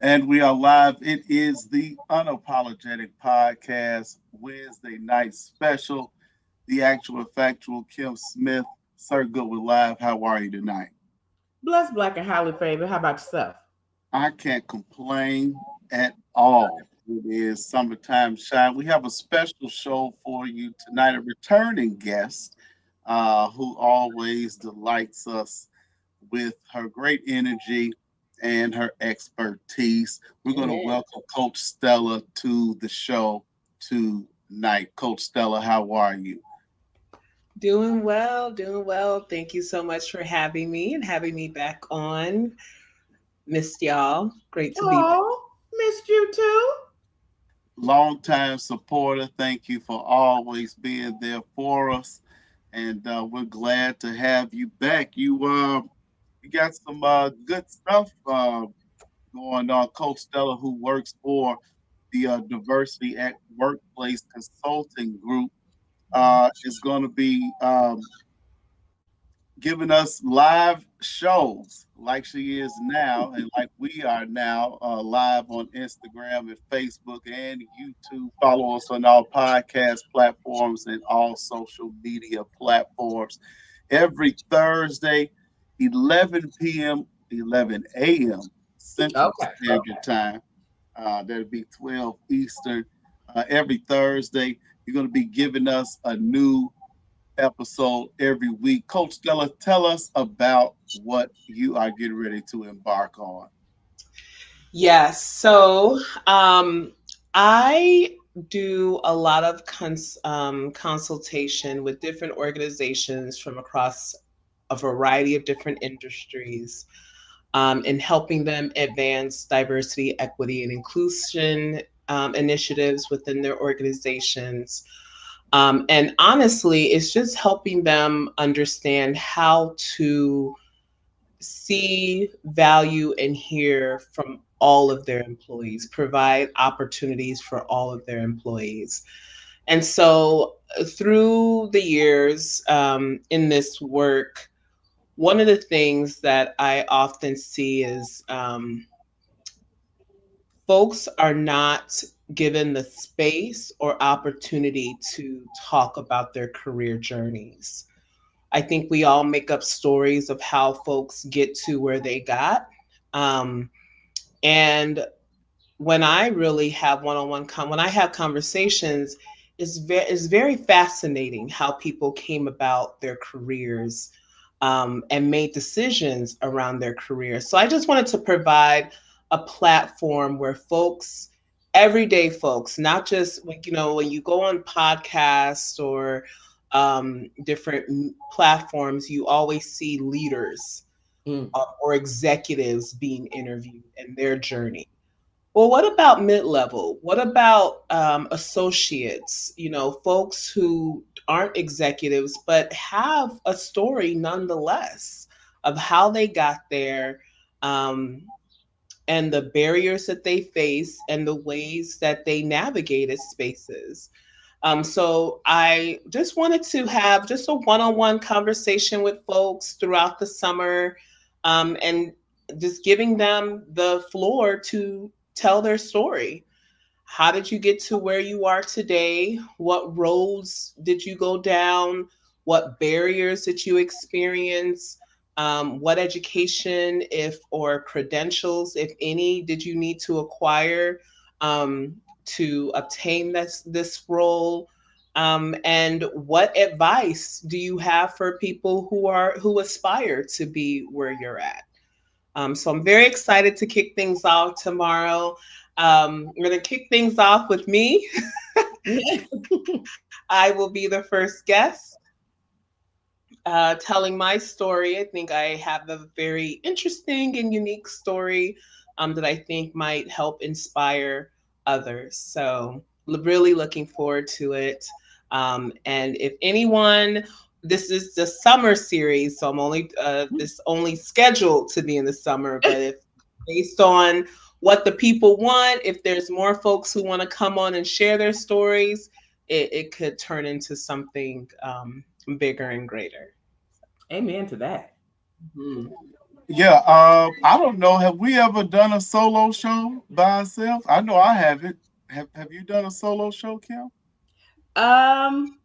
And we are live. It is the Unapologetic Podcast, Wednesday night special. The actual factual Kim Smith. Sir Goodwood Live. How are you tonight? Blessed, black, and highly favored. How about yourself? I can't complain at all. It is summertime shine. We have a special show for you tonight. A returning guest who always delights us with her great energy and her expertise. We're going to Amen. welcome Coach Stella to the show tonight. Coach Stella, how are you? Doing well, doing well. Thank you so much for having me and having me back on. Missed y'all. Great to be back. Oh, missed you too. Longtime supporter. Thank you for always being there for us. And we're glad to have you back. You got some good stuff going on. Coach Stella, who works for the Diversity at Workplace Consulting Group, is going to be giving us live shows like she is now and like we are now live on Instagram and Facebook and YouTube. Follow us on all podcast platforms and all social media platforms every Thursday, 11 p.m., 11 a.m. Central Okay. Standard Time. That'll be 12 Eastern. Every Thursday, you're going to be giving us a new episode every week. Coach Stella, tell us about what you are getting ready to embark on. Yes. I do a lot of consultation with different organizations from across a variety of different industries in helping them advance diversity, equity, and inclusion initiatives within their organizations. And honestly, it's just helping them understand how to see, value, and hear from all of their employees, provide opportunities for all of their employees. And so, through the years in this work, one of the things that I often see is folks are not given the space or opportunity to talk about their career journeys. I think we all make up stories of how folks get to where they got. Um, and when I really have one-on-one when I have conversations, it's very fascinating how people came about their careers and made decisions around their career. So I just wanted to provide a platform where folks, everyday folks, not just when you go on podcasts or different platforms, you always see leaders Mm. or executives being interviewed and their journey. Well, what about mid-level? What about associates? Folks who aren't executives but have a story nonetheless of how they got there, um, and the barriers that they face and the ways that they navigated spaces. So I just wanted to have just a one-on-one conversation with folks throughout the summer, and just giving them the floor to tell their story. How did you get to where you are today? What roads did you go down? What barriers did you experience? What education, if or credentials, if any, did you need to acquire to obtain this role? And what advice do you have for people who aspire to be where you're at? So I'm very excited to kick things off tomorrow. We're going to kick things off with me. I will be the first guest telling my story. I think I have a very interesting and unique story that I think might help inspire others. So, really looking forward to it. And if anyone, this is the summer series, so I'm only this only scheduled to be in the summer. But if based on what the people want, if there's more folks who want to come on and share their stories, it could turn into something bigger and greater. Amen to that. Mhm. Yeah, I don't know. Have we ever done a solo show by ourselves? I know I haven't. Have you done a solo show, Kim? Um,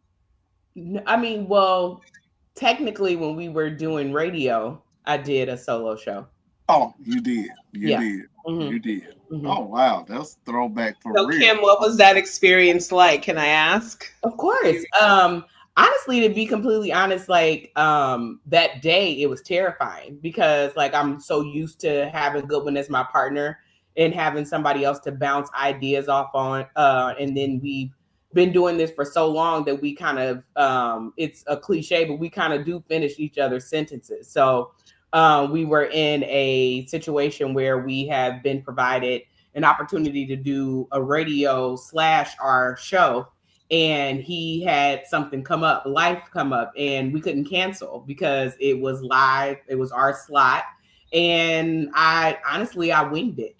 I mean, well, technically, when we were doing radio, I did a solo show. Oh, you did. You Yeah. did. hmm You did. hmm Oh wow, that's throwback for So, real. Kim, what was that experience like? Can I ask? Of course. Honestly, to be completely honest, like that day it was terrifying because like I'm so used to having Goodwin as my partner and having somebody else to bounce ideas off on. And then we've been doing this for so long that we kind of it's a cliche, but we kind of do finish each other's sentences. So we were in a situation where we have been provided an opportunity to do a radio slash our show, and he had something come up, life come up, and we couldn't cancel because it was live, it was our slot. And I honestly I winged it.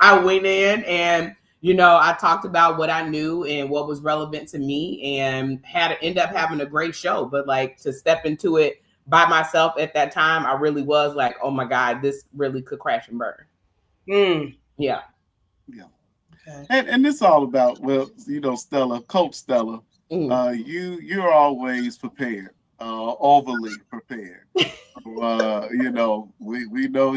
I went in and I talked about what I knew and what was relevant to me and had end up having a great show. But like to step into it by myself at that time, I really was like, oh my God, this really could crash and burn. Mm. Yeah. Yeah. Okay. And it's all about, well, Stella, Coach Stella, Mm. you're always prepared, overly prepared. So, we know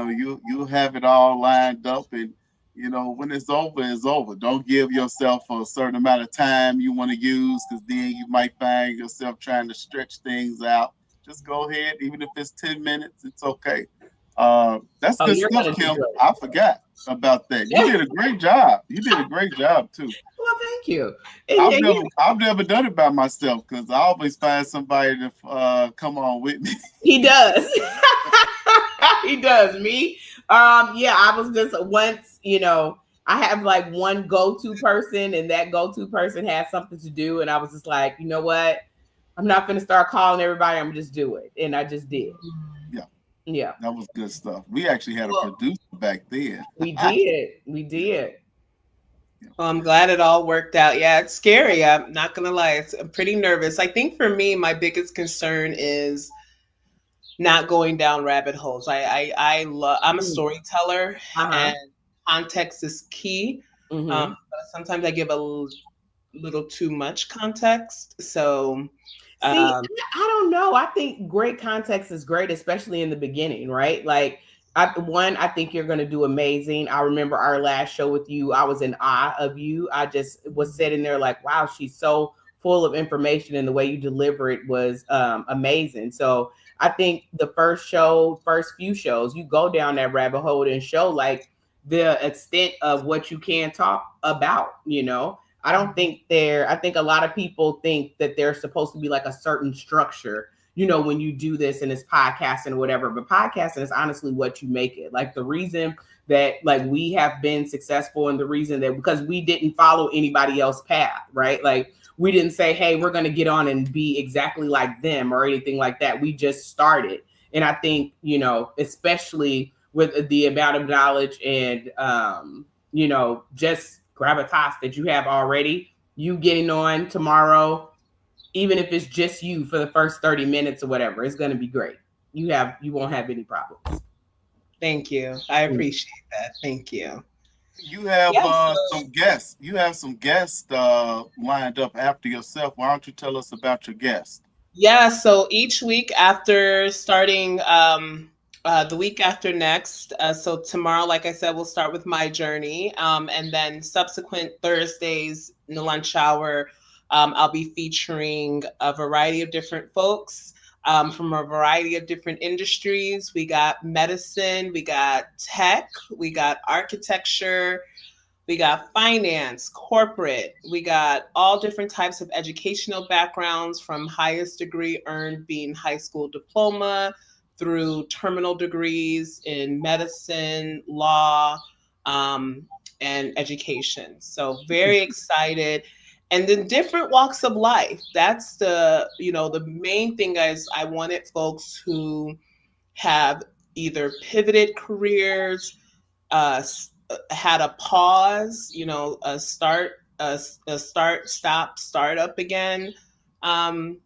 you have it all lined up, and when it's over. Don't give yourself a certain amount of time you want to use, because then you might find yourself trying to stretch things out. Just go ahead, even if it's 10 minutes, it's okay. That's Oh, good you're stuff, gonna do Kim. great. I forgot about that. You did a great job. You did a great job too. Well, thank you. And I've yeah, never I've never done it by myself because I always find somebody to come on with me. he does. He does. Me, yeah, I was just once, I have like one go-to person, and that go-to person has something to do, and I was just like, you know what? I'm not gonna start calling everybody. I'm just do it, and I just did. Yeah, Yeah, that was good stuff. We actually had a Well, producer back then. we did. We did. well, I'm glad it all worked out. Yeah, it's scary. I'm not gonna lie. I'm pretty nervous. I think for me, my biggest concern is not going down rabbit holes. I'm a Mm. storyteller, Uh-huh. and context is key. Mm-hmm. But sometimes I give a little too much context. So, See, um, I don't know. I think great context is great, especially in the beginning, right? Like, I think you're going to do amazing. I remember our last show with you. I was in awe of you. I just was sitting there like, wow, she's so full of information, and the way you deliver it was amazing. So I think the first few shows, you go down that rabbit hole and show like the extent of what you can talk about, I don't think I think a lot of people think that there's supposed to be like a certain structure, when you do this and it's podcasting or whatever. But podcasting is honestly what you make it. Like the reason that like we have been successful, and the reason that because we didn't follow anybody else's path, right? Like we didn't say, hey, we're going to get on and be exactly like them or anything like that. We just started. And I think, especially with the amount of knowledge and, just gravitas that you have already, you getting on tomorrow, even if it's just you for the first 30 minutes or whatever, it's going to be great. You won't have any problems. thank you. I appreciate that. Thank you. You have Yeah. some guests. You have some guests lined up after yourself. Why don't you tell us about your guests? Yeah, so each week after starting the week after next, so tomorrow, like I said, we'll start with my journey. And then subsequent Thursdays in the lunch hour, I'll be featuring a variety of different folks from a variety of different industries. We got medicine, we got tech, we got architecture, we got finance, corporate. We got all different types of educational backgrounds, from highest degree earned being high school diploma through terminal degrees in medicine, law, um, and education. So very excited. And then different walks of life. That's the main thing is I wanted folks who have either pivoted careers, had a pause, a start, stop, start up again, um,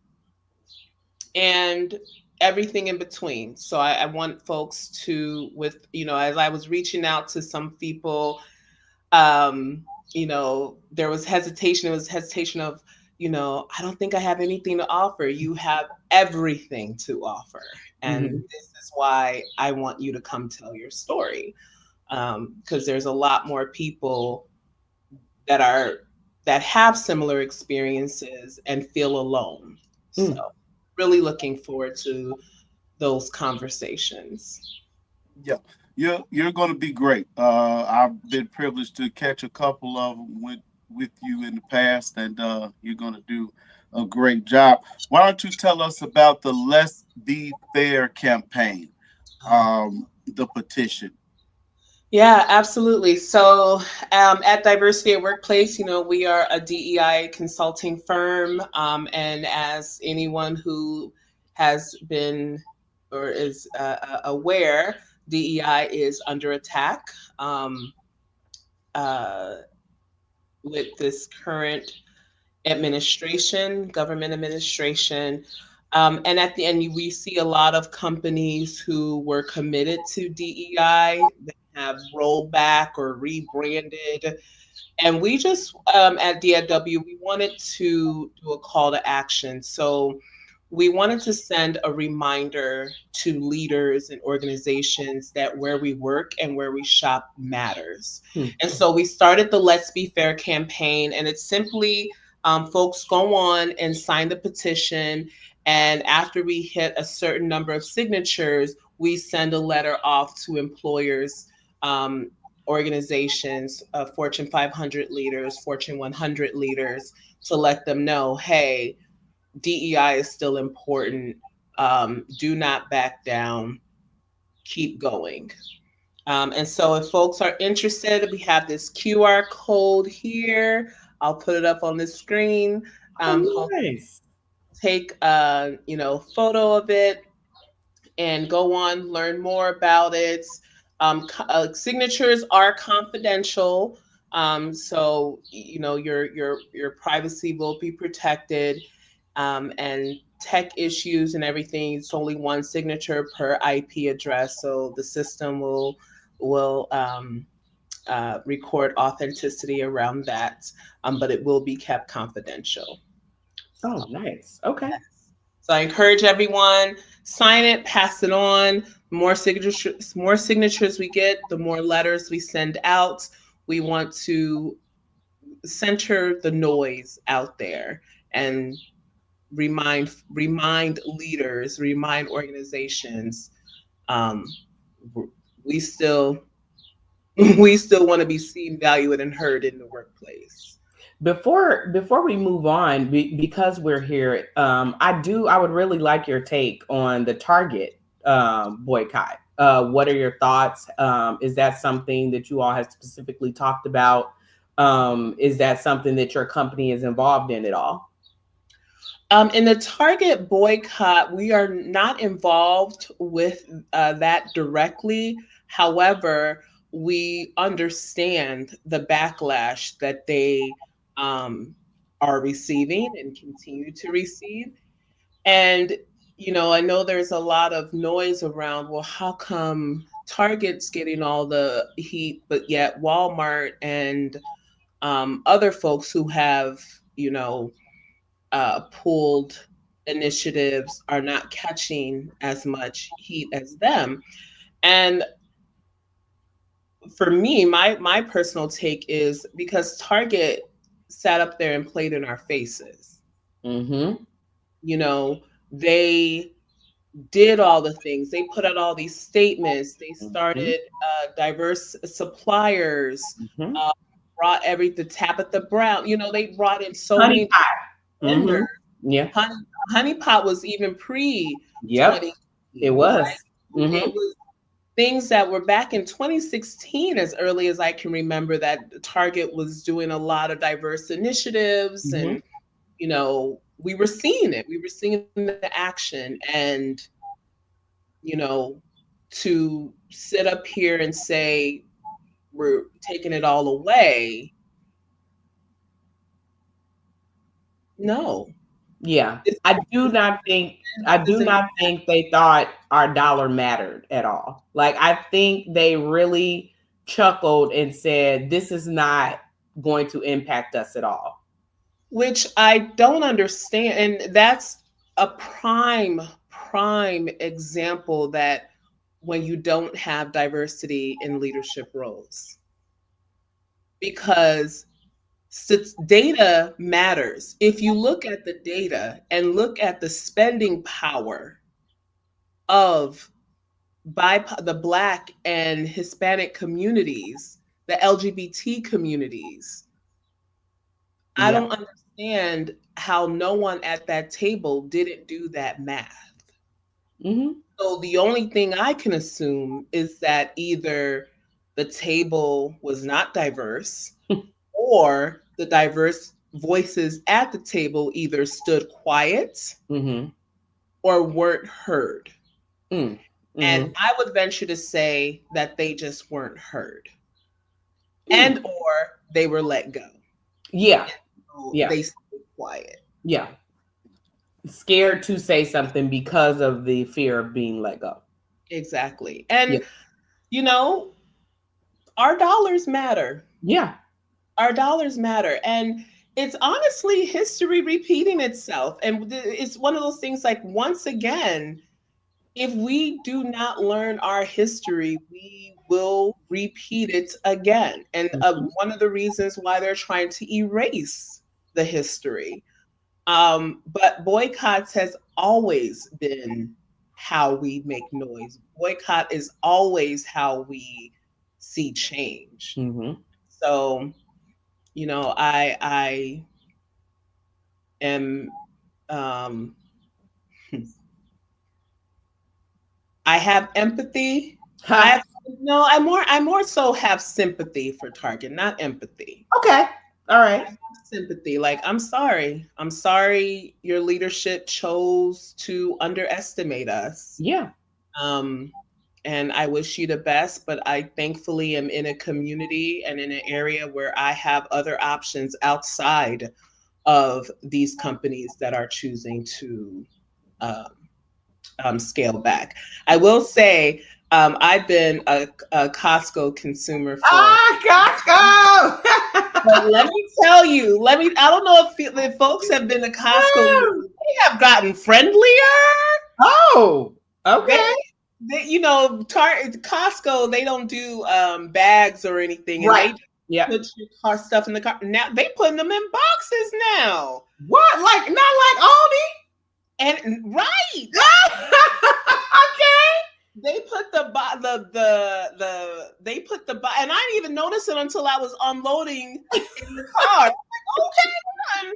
and everything in between. So I want folks to, with, as I was reaching out to some people, there was hesitation. It was hesitation of, I don't think I have anything to offer. You have everything to offer. And Mhm. this is why I want you to come tell your story. Because there's a lot more people that are that have similar experiences and feel alone. So Mm. really looking forward to those conversations. Yeah, you're going to be great. I've been privileged to catch a couple of them with you in the past, and you're going to do a great job. Why don't you tell us about the Let's Be Fair campaign, the petition? Yeah, absolutely. So at Diversity at Workplace, we are a DEI consulting firm. And as anyone who has been or is aware, DEI is under attack uh, with this current administration, government administration. And at the end, we see a lot of companies who were committed to DEI that have rolled back or rebranded. And we just, at DFW, we wanted to do a call to action. So we wanted to send a reminder to leaders and organizations that where we work and where we shop matters. Mm. And so we started the Let's Be Fair campaign, and it's simply folks go on and sign the petition. And after we hit a certain number of signatures, we send a letter off to employers, organizations, Fortune 500 leaders, Fortune 100 leaders, to let them know, hey, DEI is still important. Do not back down. Keep going. And so, if folks are interested, we have this QR code here. I'll put it up on the screen. Oh, Folks nice. take a photo of it and go on, learn more about it. Signatures are confidential, so your privacy will be protected. And tech issues and everything, it's only one signature per IP address, so the system will record authenticity around that, but it will be kept confidential. Oh, So, nice. Okay. so I encourage everyone, sign it, pass it on. More signatures we get, the more letters we send out. We want to center the noise out there and remind leaders, remind organizations, um, we still we still want to be seen, valued, and heard in the workplace. Before we move on, because we're here, I would really like your take on the Target boycott. What are your thoughts? Is that something that you all have specifically talked about? Is that something that your company is involved in at all? In the Target boycott, we are not involved with that directly. However, we understand the backlash that they um, are receiving and continue to receive. And, I know there's a lot of noise around, well, how come Target's getting all the heat, but yet Walmart and other folks who have, pulled initiatives are not catching as much heat as them. And for me, my personal take is because Target sat up there and played in our faces. Mm-hmm. You know, they did all the things. They put out all these statements. They Mm-hmm. started diverse suppliers. Mm-hmm. Uh, brought the Tabitha Brown. They brought in so Honey many pot. vendors. Mm-hmm. Yeah. Honey, Honeypot was even pre Yep. 20, It right? was. It Mm-hmm. was things that were back in 2016, as early as I can remember, that Target was doing a lot of diverse initiatives, Mm-hmm. and we were seeing it. We were seeing the action, and you know, to sit up here and say we're taking it all away, no. Yeah. This I do isn't not think they thought our dollar mattered at all. Like I think they really chuckled and said, this is not going to impact us at all. which I don't understand. And that's a prime example that when you don't have diversity in leadership roles, because data matters. If you look at the data and look at the spending power of the Black and Hispanic communities, the LGBT communities, I Yeah. don't understand how no one at that table didn't do that math. Mm-hmm. So the only thing I can assume is that either the table was not diverse, or the diverse voices at the table either stood quiet Mm-hmm. or weren't heard. Mm. And Mm-hmm. I would venture to say that they just weren't heard, Mm. and or they were let go. Yeah. So Yeah. they stayed quiet. Yeah. Scared to say something because of the fear of being let go. Exactly. Yeah. And you know, our dollars matter. Yeah. Our dollars matter. And it's honestly history repeating itself. And it's one of those things like, once again, if we do not learn our history, we will repeat it again. And Mhm. one of the reasons why they're trying to erase the history. But boycotts has always been how we make noise. Boycott is always how we see change. Mhm. So, I am um, I have empathy. I Huh. have no, I more so have sympathy for Target, not empathy. Okay. All I right. have sympathy. Like, I'm sorry. I'm sorry your leadership chose to underestimate us. Yeah. Um, and I wish you the best, but I thankfully am in a community and in an area where I have other options outside of these companies that are choosing to um, scale back. I will say I've been a Costco consumer for. Ah, But let Costco. me tell you, I don't know if folks have been to Costco, they have gotten friendlier. Oh. They, Okay. Costco, they don't do bags or anything, and Right. they just Yeah. put your car stuff in the car. Now they putting them in boxes now, What? Like not like Aldi? and right, Okay. they put they put and I didn't even notice it until I was unloading in the car. I'm like, okay,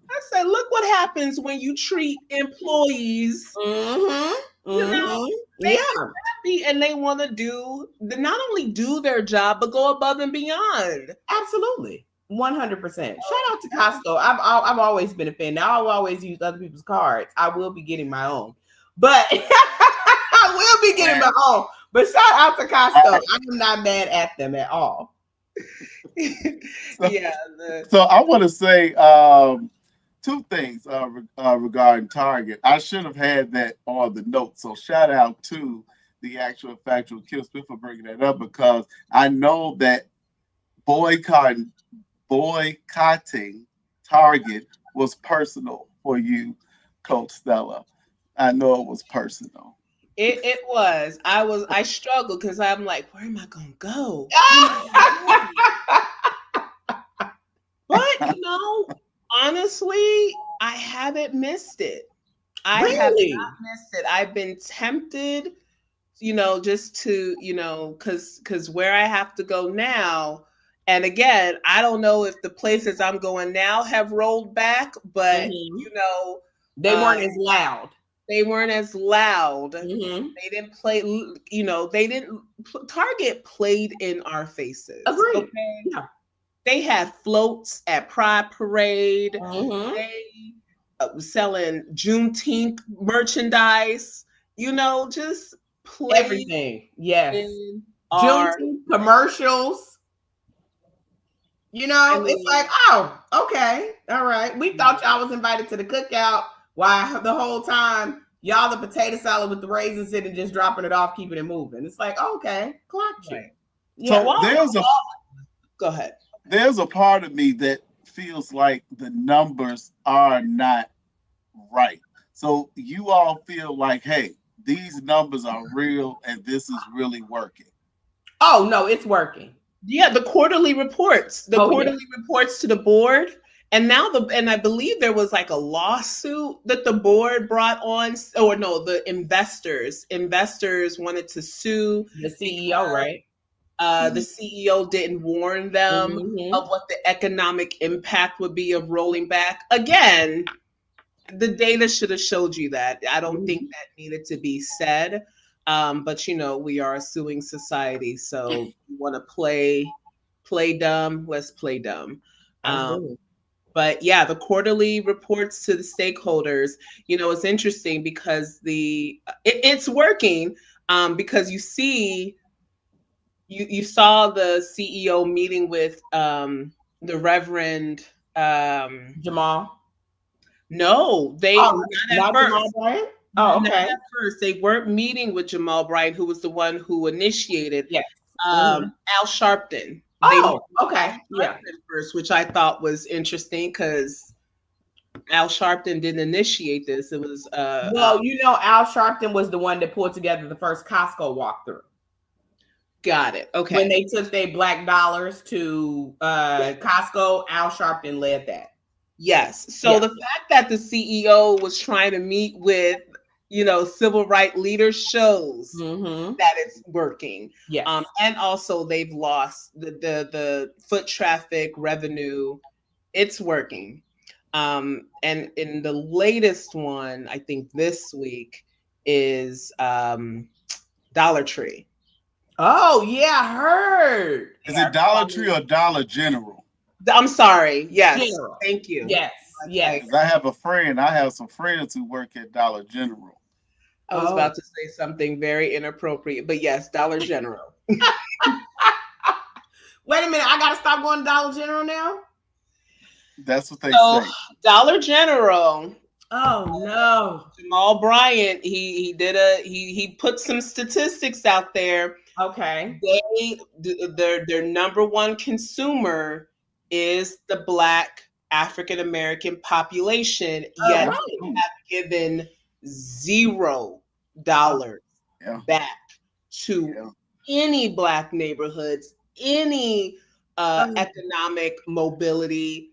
I said, look what happens when you treat employees. Mm-hmm. You know, Mm-hmm. they Yeah. get happy and they want to not only do their job but go above and beyond. Absolutely. 100%. Shout out to Costco. I've always been a fan. Now I'll always use other people's cards. I will be getting my own. But I will be getting my own. But shout out to Costco. I'm not mad at them at all. So, Yeah. so I want to say two things regarding Target. I should have had that on the note. So shout out to the actual factual Kim Smith for bringing that up, because I know that boycotting boycotting Target was personal for you, Coach Stella. I know it was personal. It was. I struggled because I'm like, where am I gonna go? Where am I gonna go? But honestly, I haven't missed it. I have Really? not missed it. I've been tempted, just to, because where I have to go now, and again, I don't know if the places I'm going now have rolled back, but Mhm. you know, They um, weren't as loud. they weren't as loud. Mm-hmm. They didn't play, they didn't. Target played in our faces. Agreed. Okay, Yeah. they had floats at Pride Parade. Mm-hmm. They was selling Juneteenth merchandise. Just played Everything. Yes. in our Juneteenth commercials. You know, I it's mean, like, oh, okay, all right. We thought y'all was invited to the cookout. Why the whole time y'all the potato salad with the raisins in and just dropping it off, keeping it moving. It's like, okay, clocked you. right. Yeah. So Well, go ahead. there's a part of me that feels like the numbers are not right. So you all feel like, hey, these numbers are real and this is really working. Oh no, it's working. Yeah, the Oh yeah. quarterly reports to the board. And now and I believe there was like a lawsuit that the board brought on, or no, the investors wanted to sue The CEO, because right? the Mhm. CEO didn't warn them Mm-hmm. of what the economic impact would be of rolling back. Again, the data should have showed you that. I don't think Mm-hmm. that needed to be said. But we are a suing society, so you want to play dumb, let's play dumb. Um, Absolutely. but yeah, the quarterly reports to the stakeholders, it's interesting because it's working, because you saw the CEO meeting with the Reverend. Jamal. No, they Oh, not at not Jamal first. Bryant? Oh, Not okay. at first. They weren't meeting with Jamal Bryant, who was the one who initiated. Yes. Mm-hmm. Al Sharpton. They met Oh, with Al okay. Yeah. Sharpton first, which I thought was interesting because Al Sharpton didn't initiate this. It was Well, Al Sharpton was the one that pulled together the first Costco walkthrough. got it. When Okay. they took their black dollars to Costco, Al Sharpton led that. Yes. So Yeah. the fact that the CEO was trying to meet with, civil rights leaders shows Mm-hmm. that it's working. Yes. And also they've lost the foot traffic revenue. It's working. And in the latest one, I think this week is Dollar Tree. Oh, yeah, I heard. They Is it are Dollar Tree calling. or Dollar General? I'm sorry. Yes. General. Thank you. Yes. Yes. Like, Because I have some friends who work at Dollar General. I was Oh. about to say something very inappropriate, but yes, Dollar General. Wait a minute. I got to stop going to Dollar General now? That's what they So say. Dollar General, Oh, no. Jamal Bryant, he put some statistics out there. Okay. Their number one consumer is the Black African American population, All yet Yeah. right. they have given $0 Yeah. back to Yeah. any Black neighborhoods, any Oh, economic mobility.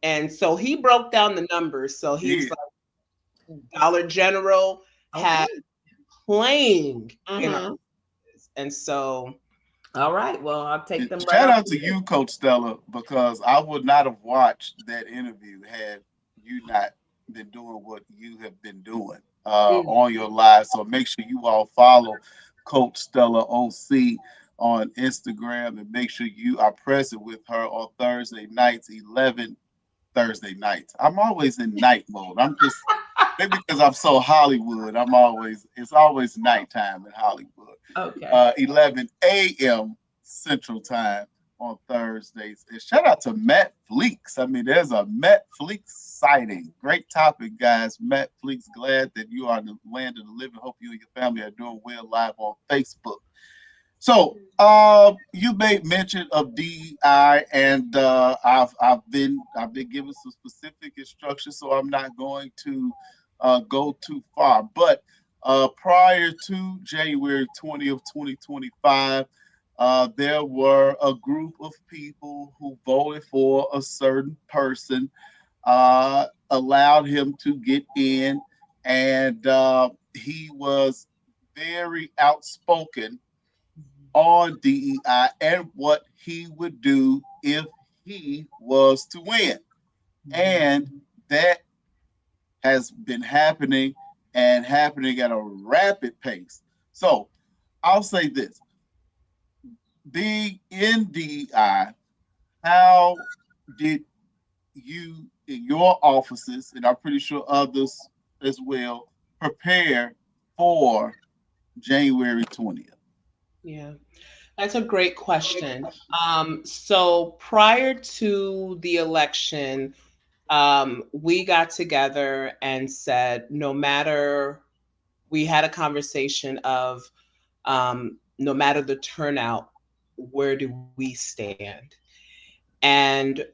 And so he broke down the numbers. So he was Yeah. like, Dollar General okay. had playing in our Mm-hmm. and so All right. Well, I'll take them right Shout off out the to list. you, Coach Stella, because I would not have watched that interview had you not been doing what you have been doing mm, on your live. So make sure you all follow Coach Stella OC on Instagram and make sure you are present with her on Thursday nights, 11 Thursday nights. I'm always in night mode. I'm just maybe because I'm so Hollywood. It's always nighttime in Hollywood. Okay. 11 a.m. Central Time on Thursdays. And shout out to Matt Fleeks. I mean, there's a Matt Fleeks sighting. Great topic, guys. Matt Fleeks, glad that you are in the land of the living. Hope you and your family are doing well live on Facebook. So, you made mention of DEI, and I've been given some specific instructions, so I'm not going to go too far. But prior to January 20th, 2025, there were a group of people who voted for a certain person, allowed him to get in, and he was very outspoken on DEI and what he would do if he was to win. And that has been happening and happening at a rapid pace. So I'll say this, being in DEI, how did you in your offices, and I'm pretty sure others as well, prepare for January 20th? yeah. That's a great question. So prior to the election, we got together and said, no matter, we had a conversation of, no matter the turnout, where do we stand? And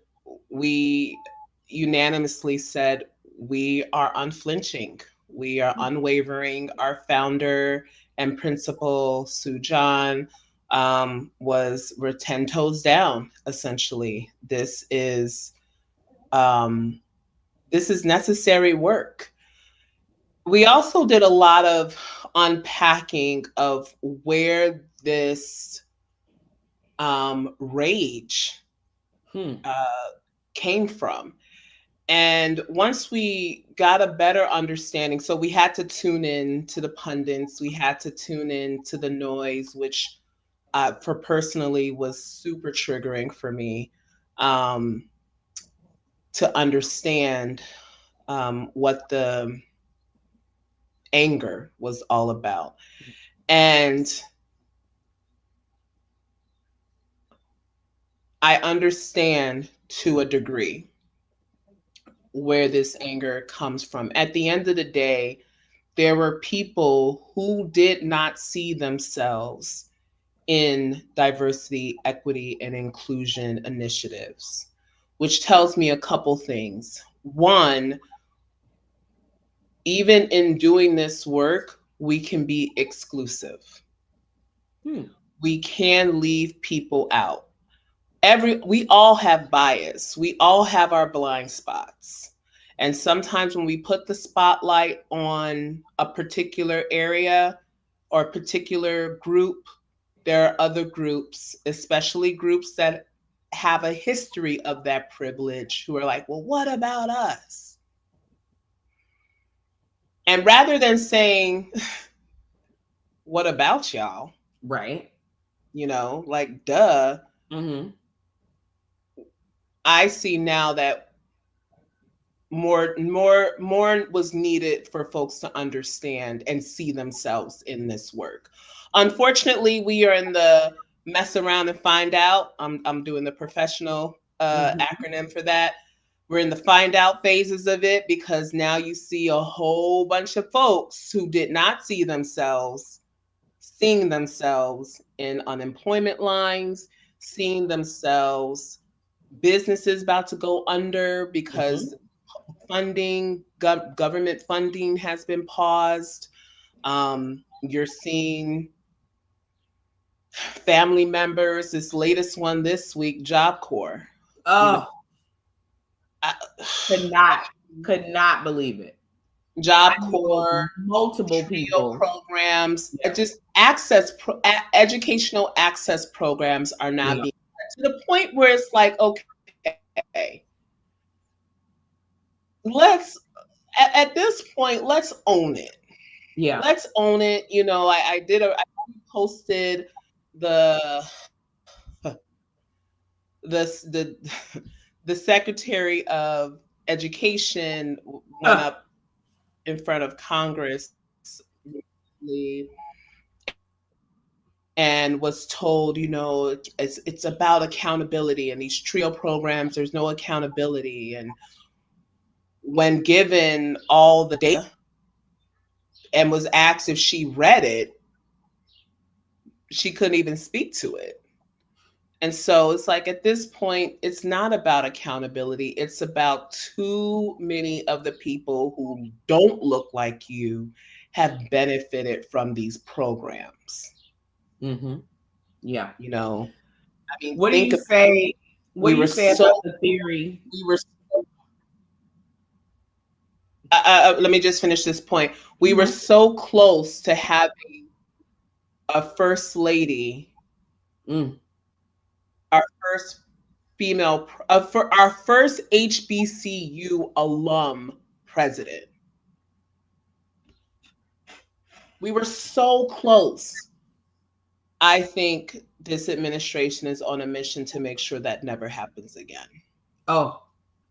we unanimously said, we are unflinching. We are unwavering. Our founder and principal, Sue John, we're 10 toes down, essentially. Um, this is necessary work. We also did a lot of unpacking of where this rage Hmm. uh, came from. And once we got a better understanding, so we had to tune in to the pundits, we had to tune in to the noise, which for personally was super triggering for me, um, to understand what the anger was all about. And I understand to a degree where this anger comes from. At the end of the day, there were people who did not see themselves in diversity, equity, and inclusion initiatives, which tells me a couple things. One, even in doing this work, we can be exclusive. Hmm. We can leave people out. We all have bias. We all have our blind spots. And sometimes when we put the spotlight on a particular area or a particular group, there are other groups, especially groups that have a history of that privilege, who are like, well, what about us? And rather than saying, what about y'all? Right. Like, duh, Mm-hmm. I see now that more was needed for folks to understand and see themselves in this work. Unfortunately, we are in the mess around and find out. I'm doing the professional Mm-hmm. acronym for that. We're in the find out phases of it, because now you see a whole bunch of folks who did not see themselves seeing themselves in unemployment lines, seeing themselves, businesses about to go under Mm-hmm. because government funding has been paused. You're seeing family members. This latest one this week, Job Corps. You know, Oh, I, could not, could not believe it. I Job know Corps, multiple TRIO people. programs, Yeah. just educational access programs are not Yeah. being, to the point where it's like, okay, let's at this point, let's own it. Yeah. Let's own it. I posted the the the Secretary of Education went Uh, up in front of Congress recently and was told, it's about accountability, and these TRIO programs, there's no accountability. And when given all the data and was asked if she read it, she couldn't even speak to it. And so it's like, at this point, it's not about accountability. It's about too many of the people who don't look like you have benefited from these programs. mm-hmm. Yeah. You know, I mean, What do think you about it. say? What We do you were say so, about the theory? we were, let me just finish this point. We were Mm-hmm. so close to having a first lady, Mm. our first female, for our first HBCU alum president. We were so close. I think this administration is on a mission to make sure that never happens again. Oh,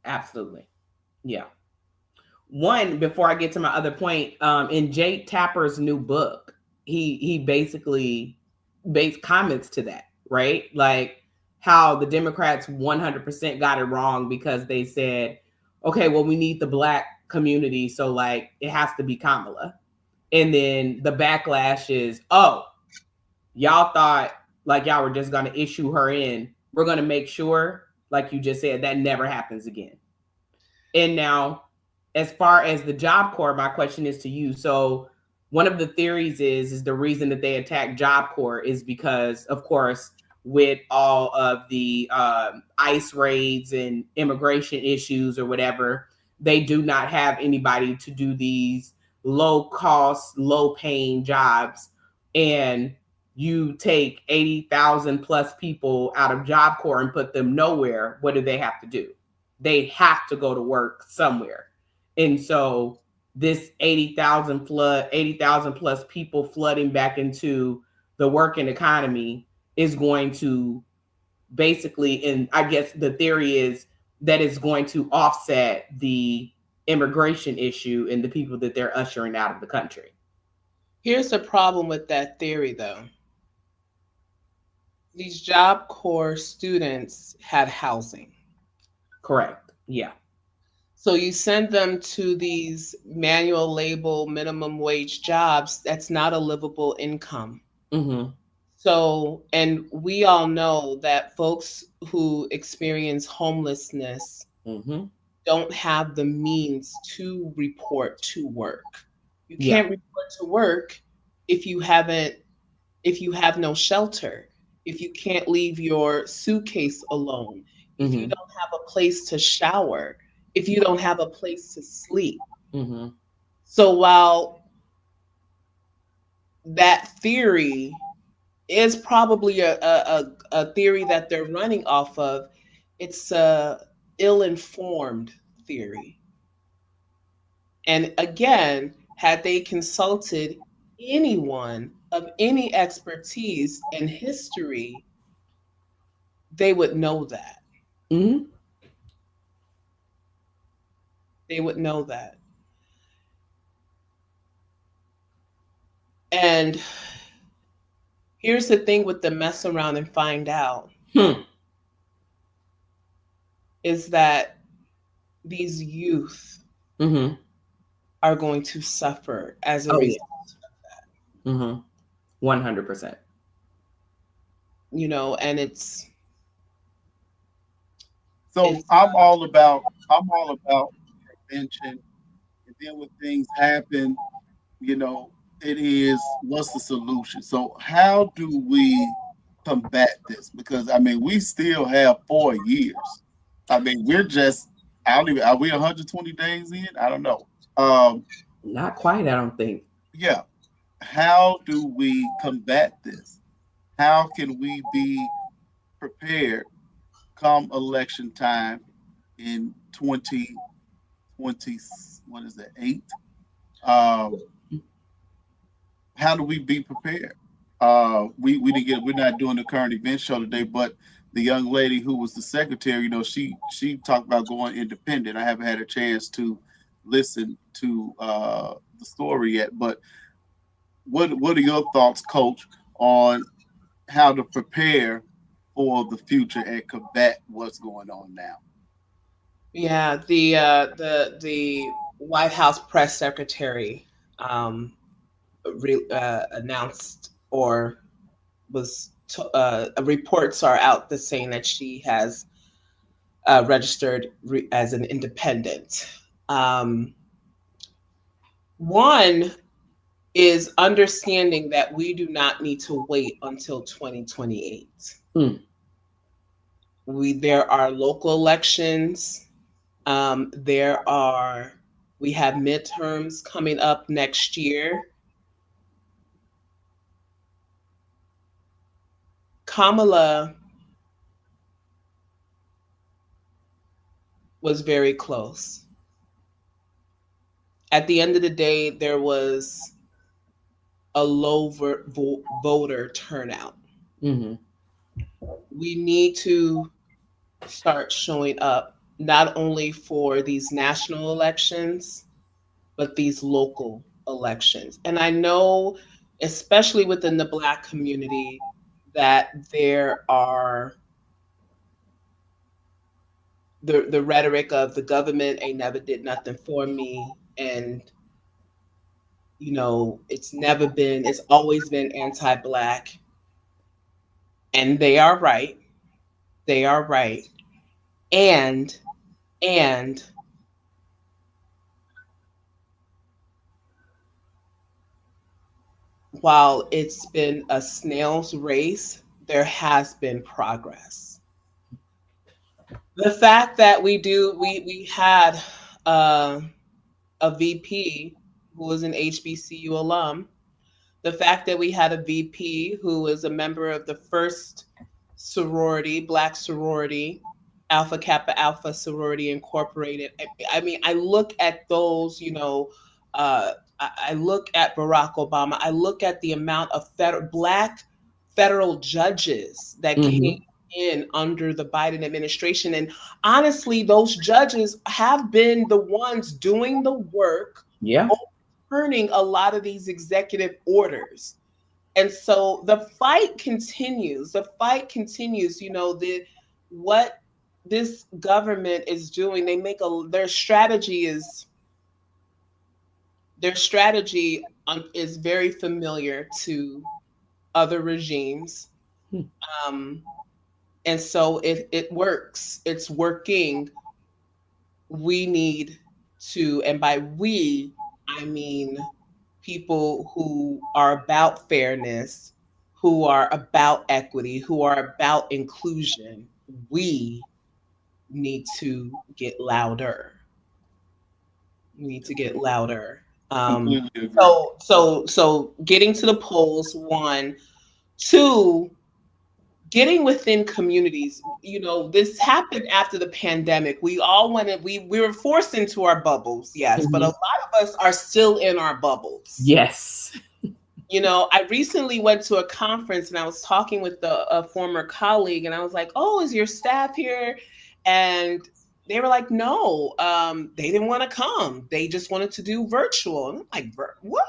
absolutely. Yeah. One, before I get to my other point, in Jake Tapper's new book, he basically based comments to that, right? Like how the Democrats 100% got it wrong because they said, okay, well, we need the black community, so like it has to be Kamala. And then the backlash is, oh, y'all thought like y'all were just going to issue her in. We're going to make sure, like you just said, that never happens again. And now, as far as the Job Corps, my question is to you. So, one of the theories is the reason that they attack Job Corps is because, of course, with all of the ICE raids and immigration issues or whatever, they do not have anybody to do these low cost, low paying jobs. And you take 80,000 plus people out of Job Corps and put them nowhere. What do they have to do? They have to go to work somewhere. And so this 80,000 plus people flooding back into the working economy is going to basically, and I guess the theory is that it's going to offset the immigration issue and the people that they're ushering out of the country. Here's the problem with that theory, though. These Job Corps students had housing. Correct. Yeah. So you send them to these manual labor minimum wage jobs. That's not a livable income. Mm-hmm. So, and we all know that folks who experience homelessness Mm-hmm. don't have the means to report to work. You Yeah. can't report to work if you have no shelter, if you can't leave your suitcase alone, if you Mm-hmm. don't have a place to shower, if you don't have a place to sleep. Mm-hmm. So while that theory is probably a theory that they're running off of, it's a ill-informed theory. And again, had they consulted anyone of any expertise in history, they would know that. Mm-hmm. They would know that. And here's the thing with the mess around and find out is that these youth Mm-hmm. are going to suffer as a Oh, result. yeah. Mm-hmm. 100%. And it's So I'm all about prevention. And then when things happen, you know, it is what's the solution? So how do we combat this? Because I mean, we still have 4 years. I mean, we're just I don't even are we 120 days in? I don't know. Um, Not quite, I don't think. yeah. How do we combat this? How can we be prepared come election time in 2020? What is that? 8. Um, how do we be prepared? We didn't get we're not doing the current event show today, but the young lady who was the secretary, she talked about going independent. I haven't had a chance to listen to the story yet, but what are your thoughts, Coach, on how to prepare for the future and combat what's going on now? yeah, the White House press secretary announced or reports are out that saying that she has registered as an independent. Um, One is understanding that we do not need to wait until 2028. Mm. There are local elections. We have midterms coming up next year. Kamala was very close. At the end of the day, there was a low voter turnout. Mm-hmm. We need to start showing up not only for these national elections, but these local elections. And I know, especially within the Black community, that there are the rhetoric of the government ain't never did nothing for me, and it's always been anti-black, and they are right. They are right. And and while it's been a snail's race, there has been progress. The fact that we had uh, a VP who was an HBCU alum, the fact that we had a VP who was a member of the first sorority, Black sorority, Alpha Kappa Alpha Sorority Incorporated. I mean, I look at those, I look at Barack Obama. I look at the amount of Black federal judges that came Mm-hmm. in under the Biden administration. And honestly, those judges have been the ones doing the work, Yeah. overturning a lot of these executive orders. And so the fight continues. The fight continues. What this government is doing. They make their strategy is very familiar to other regimes, Hmm. um, and so it works. It's working. We need to, and by we, I mean people who are about fairness, who are about equity, who are about inclusion. We need to get louder. We need to get louder. Completely agree. So getting to the polls, one, two, getting within communities. This happened after the pandemic. We all we were forced into our bubbles, yes, but a Mm-hmm. lot of us are still in our bubbles. Yes. I recently went to a conference and I was talking with a former colleague, and I was like, "Oh, is your staff here?" And they were like, "No, they didn't want to come. They just wanted to do virtual." And I'm like, "What?"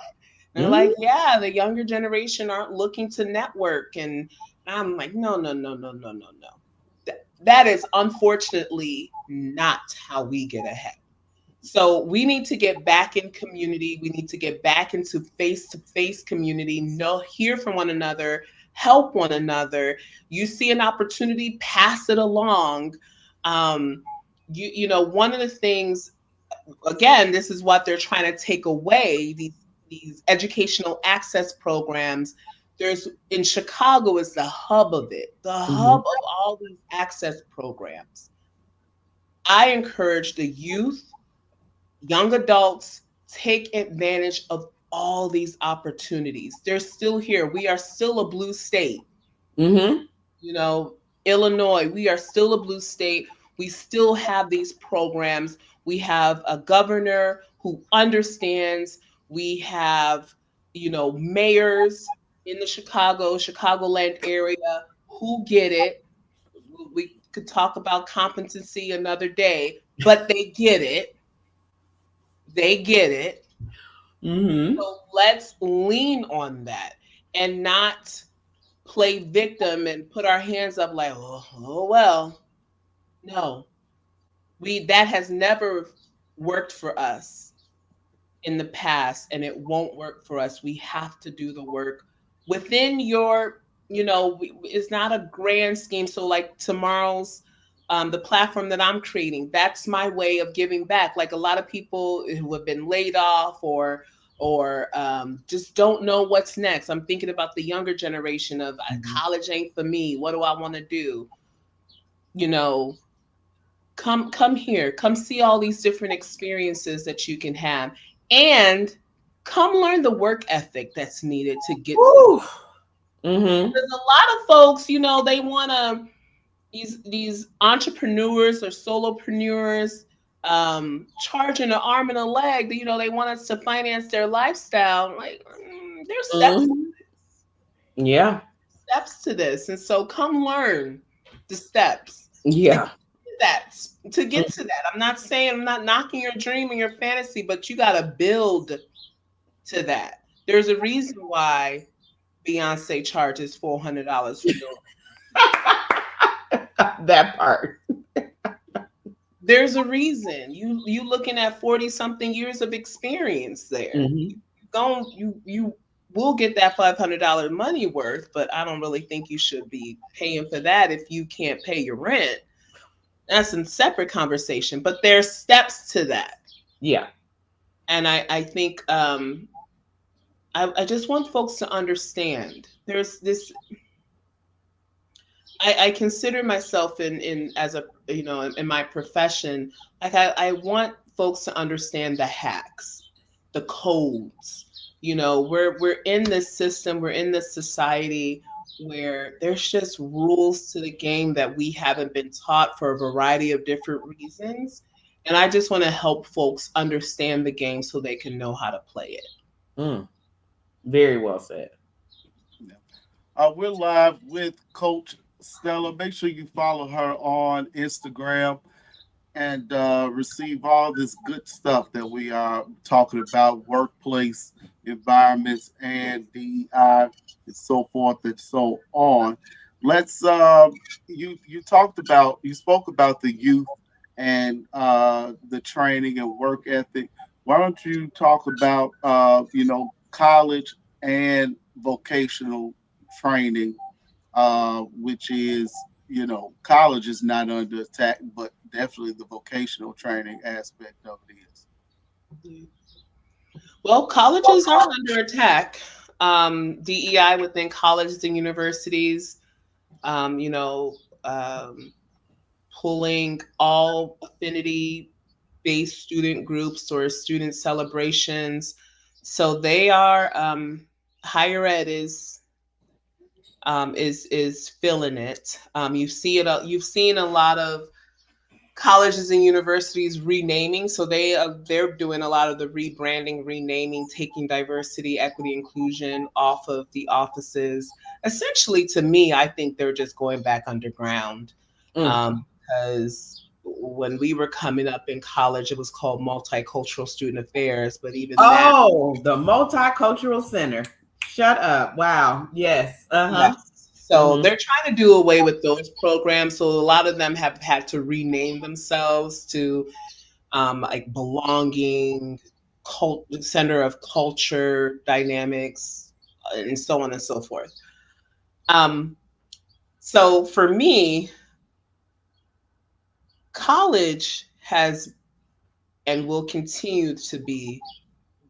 And they're like, Mm-hmm. "Yeah, the younger generation aren't looking to network." And I'm like, "No, no, no, no, no, no, no. That is unfortunately not how we get ahead." So we need to get back in community. We need to get back into face-to-face community, hear from one another, help one another. You see an opportunity, pass it along. Um, one of the things, again, this is what they're trying to take away, these educational access programs. There's in Chicago is the hub of it, the hub Mm-hmm. of all these access programs. I encourage the youth, young adults, take advantage of all these opportunities. They're still here. We are still a blue state. Mm-hmm. You know, Illinois, we are still a blue state. We still have these programs. We have a governor who understands. We have, mayors in the Chicagoland area who get it. We could talk about competency another day, but they get it. They get it. Mm-hmm. So let's lean on that and not play victim and put our hands up like, oh well. No, that has never worked for us in the past, and it won't work for us. We have to do the work within it's not a grand scheme. So like tomorrow's the platform that I'm creating, that's my way of giving back. Like a lot of people who have been laid off or just don't know what's next. I'm thinking about the younger generation of Mm-hmm. college ain't for me. What do I want to do? You know, come here, come see all these different experiences that you can have, and come learn the work ethic that's needed to get to Woo. Mm-hmm. there's a lot of folks, they want to these entrepreneurs or solopreneurs charging an arm and a leg. They want us to finance their lifestyle. Like, there's Mm-hmm. Yeah. steps to this, and so come learn the steps to Yeah. that to get to that. I'm not knocking your dream and your fantasy, but you got to build to that. There's a reason why Beyonce charges $400 for doing. That part. There's a reason. You looking at 40 something years of experience there. Mm-hmm. You will get that $500 money worth, but I don't really think you should be paying for that if you can't pay your rent. That's a separate conversation, but there's steps to that. Yeah. And I think I just want folks to understand there's this. I consider myself in as a in my profession, like I want folks to understand the hacks, the codes. We're in this system, we're in this society where there's just rules to the game that we haven't been taught for a variety of different reasons. And I just want to help folks understand the game so they can know how to play it. Mm. Very well said. We're live with Coach Stella. Make sure you follow her on Instagram and receive all this good stuff that we are talking about, workplace environments and DEI and so forth and so on. Let's you spoke about the youth and the training and work ethic. Why don't you talk about college and vocational training, which is, college is not under attack, but definitely the vocational training aspect of it is. Well, colleges are under attack. DEI within colleges and universities, um, you know, um, pulling all affinity based student groups or student celebrations. So they are higher ed is feeling it. You've seen a lot of colleges and universities renaming, so they're doing a lot of the rebranding, renaming, taking diversity, equity, inclusion off of the offices. Essentially, to me, I think they're just going back underground, Mm. because when we were coming up in college, it was called Multicultural Student Affairs, but even that. Oh, the Multicultural Center. Shut up. Wow. Yes. Uh-huh. Yes. So Mm-hmm. they're trying to do away with those programs. So a lot of them have had to rename themselves to like belonging, center of culture dynamics, and so on and so forth. Um, so for me, college has and will continue to be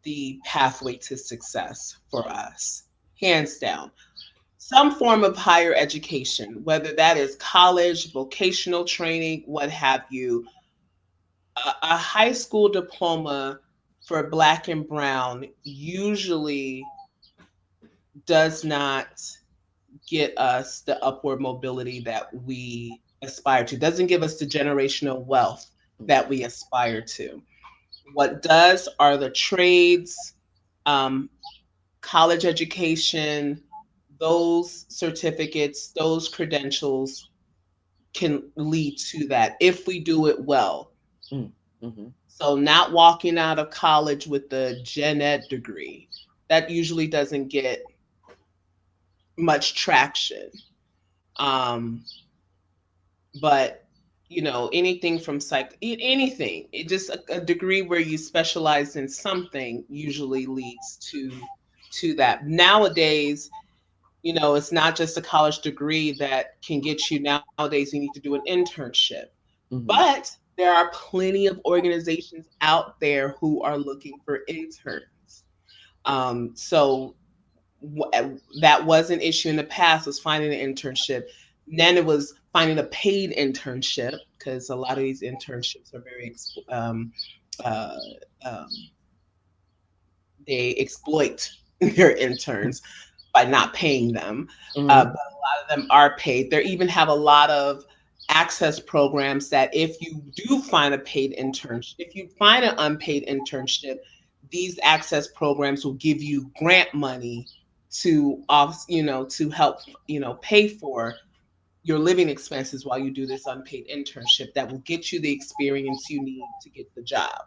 the pathway to success for us, hands down. Some form of higher education, whether that is college, vocational training, what have you. A high school diploma for Black and Brown usually does not get us the upward mobility that we aspire to, doesn't give us the generational wealth that we aspire to. What does are the trades, um, college education, those certificates, those credentials can lead to that if we do it well. Mm-hmm. So, not walking out of college with the gen ed degree, that usually doesn't get much traction. Um, but anything from anything, it just a degree where you specialize in something usually leads to that. Nowadays, it's not just a college degree that can get you. Nowadays, you need to do an internship. Mm-hmm. But there are plenty of organizations out there who are looking for interns. So that was an issue in the past, was finding an internship. Then it was finding a paid internship, because a lot of these internships are very uh, um, they exploit their interns by not paying them. Mm-hmm. But a lot of them are paid. They even have a lot of access programs that if you do find a paid internship, if you find an unpaid internship, these access programs will give you grant money to help, pay for your living expenses while you do this unpaid internship that will get you the experience you need to get the job.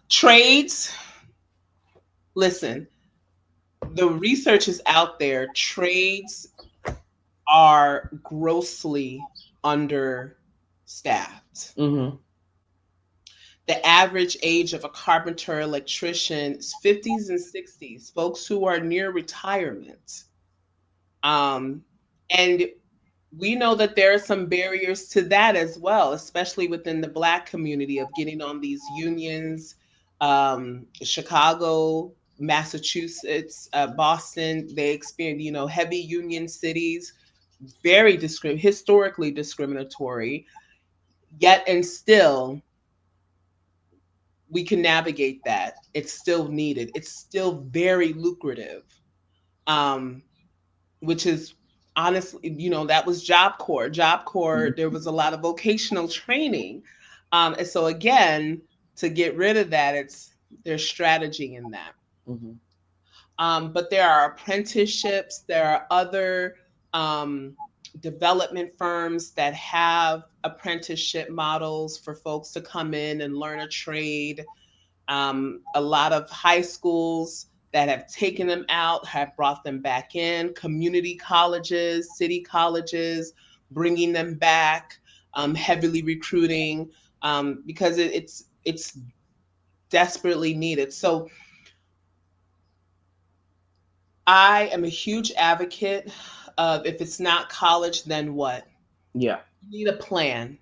Trades, listen, The research is out there. Trades are grossly understaffed. Mm-hmm. The average age of a carpenter electrician is 50s and 60s, folks who are near retirement. Um, and we know that there are some barriers to that as well, especially within the Black community of getting on these unions. Chicago, Massachusetts, Boston, they experience, heavy union cities, very historically discriminatory, yet and still we can navigate that. It's still needed. It's still very lucrative, um, which is honestly, that was Job Corps. Job Corps, there was a lot of vocational training. And so again, to get rid of that, there's strategy in that. Mm-hmm. But there are apprenticeships, there are other um, development firms that have apprenticeship models for folks to come in and learn a trade. A lot of high schools that have taken them out have brought them back in. Community colleges, city colleges, bringing them back, heavily recruiting because it's desperately needed. So I am a huge advocate of if it's not college, then what? Yeah. You need a plan.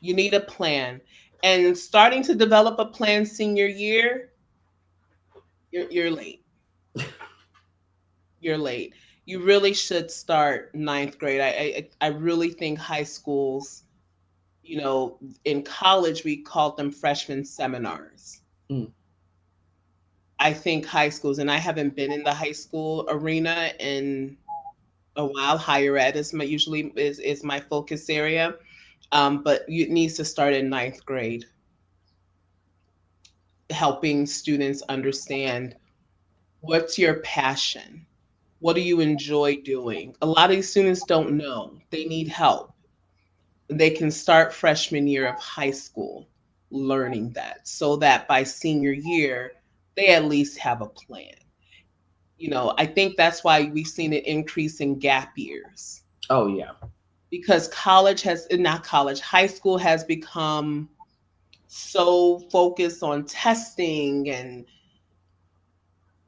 You need a plan. And starting to develop a plan senior year, you're late. You're late. You really should start ninth grade. I really think high schools, in college we called them freshman seminars. Mm. I think high schools, and I haven't been in the high school arena in a while. Higher ed is usually is my focus area, but it needs to start in ninth grade, helping students understand what's your passion, what do you enjoy doing. A lot of these students don't know; they need help. They can start freshman year of high school learning that, so that by senior year they at least have a plan. I think that's why we've seen an increase in gap years Oh yeah. because high school has become so focused on testing and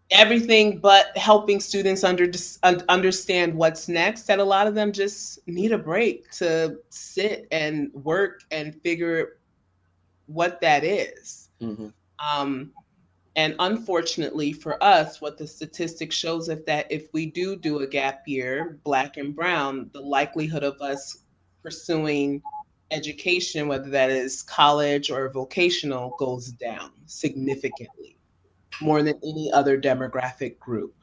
everything but helping students understand what's next, that a lot of them just need a break to sit and work and figure what that is. Mm-hmm. Um, And unfortunately for us, what the statistics shows is that if we do a gap year, Black and Brown, the likelihood of us pursuing education, whether that is college or vocational, goes down significantly, more than any other demographic group.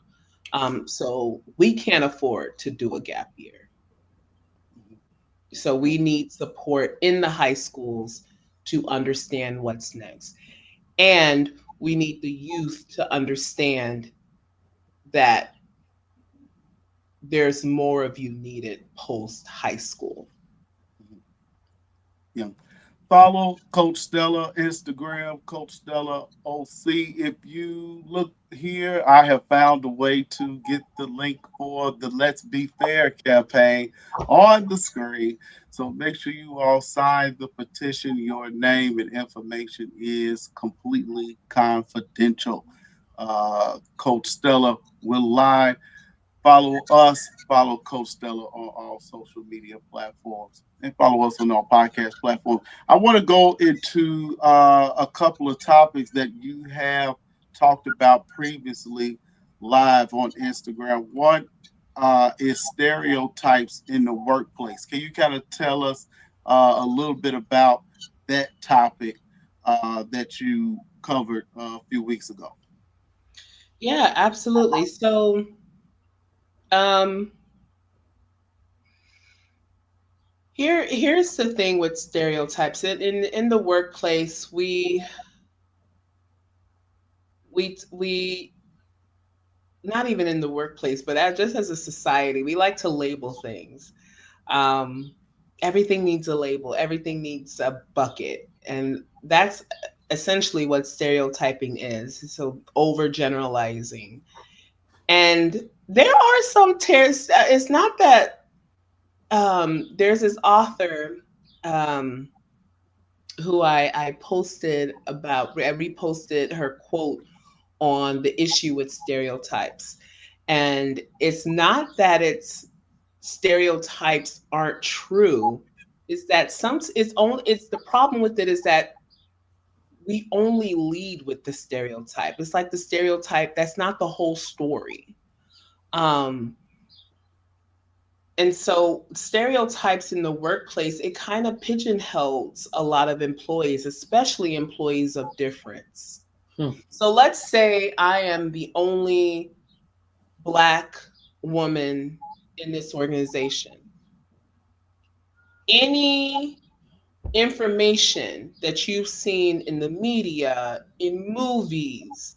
So we can't afford to do a gap year. So we need support in the high schools to understand what's next. And we need the youth to understand that there's more of you needed post high school. Yeah. Follow Coach Stella Instagram, Coach Stella OC. If you look here, I have found a way to get the link for the Let's Be Fair campaign on the screen. So make sure you all sign the petition. Your name and information is completely confidential. Coach Stella will live. Follow us, follow Coach Stella on all social media platforms, and follow us on our podcast platform. I want to go into a couple of topics that you have talked about previously live on Instagram. One is stereotypes in the workplace. Can you kind of tell us a little bit about that topic that you covered a few weeks ago? Yeah, absolutely. So, um, here's the thing with stereotypes. In the workplace, we not even in the workplace, but just as a society, we like to label things. Um, Everything needs a label. Everything needs a bucket, and that's essentially what stereotyping is. So overgeneralizing. And there are some tears. It's not that there's this author um, who I posted about, I reposted her quote on the issue with stereotypes. And it's not that it's stereotypes aren't true. It's that it's the problem with it is that we only lead with the stereotype. It's like the stereotype, that's not the whole story. Um, and so stereotypes in the workplace, it kind of pigeonholes a lot of employees, especially employees of difference. Hmm. So let's say I am the only Black woman in this organization. Any information that you've seen in the media, in movies,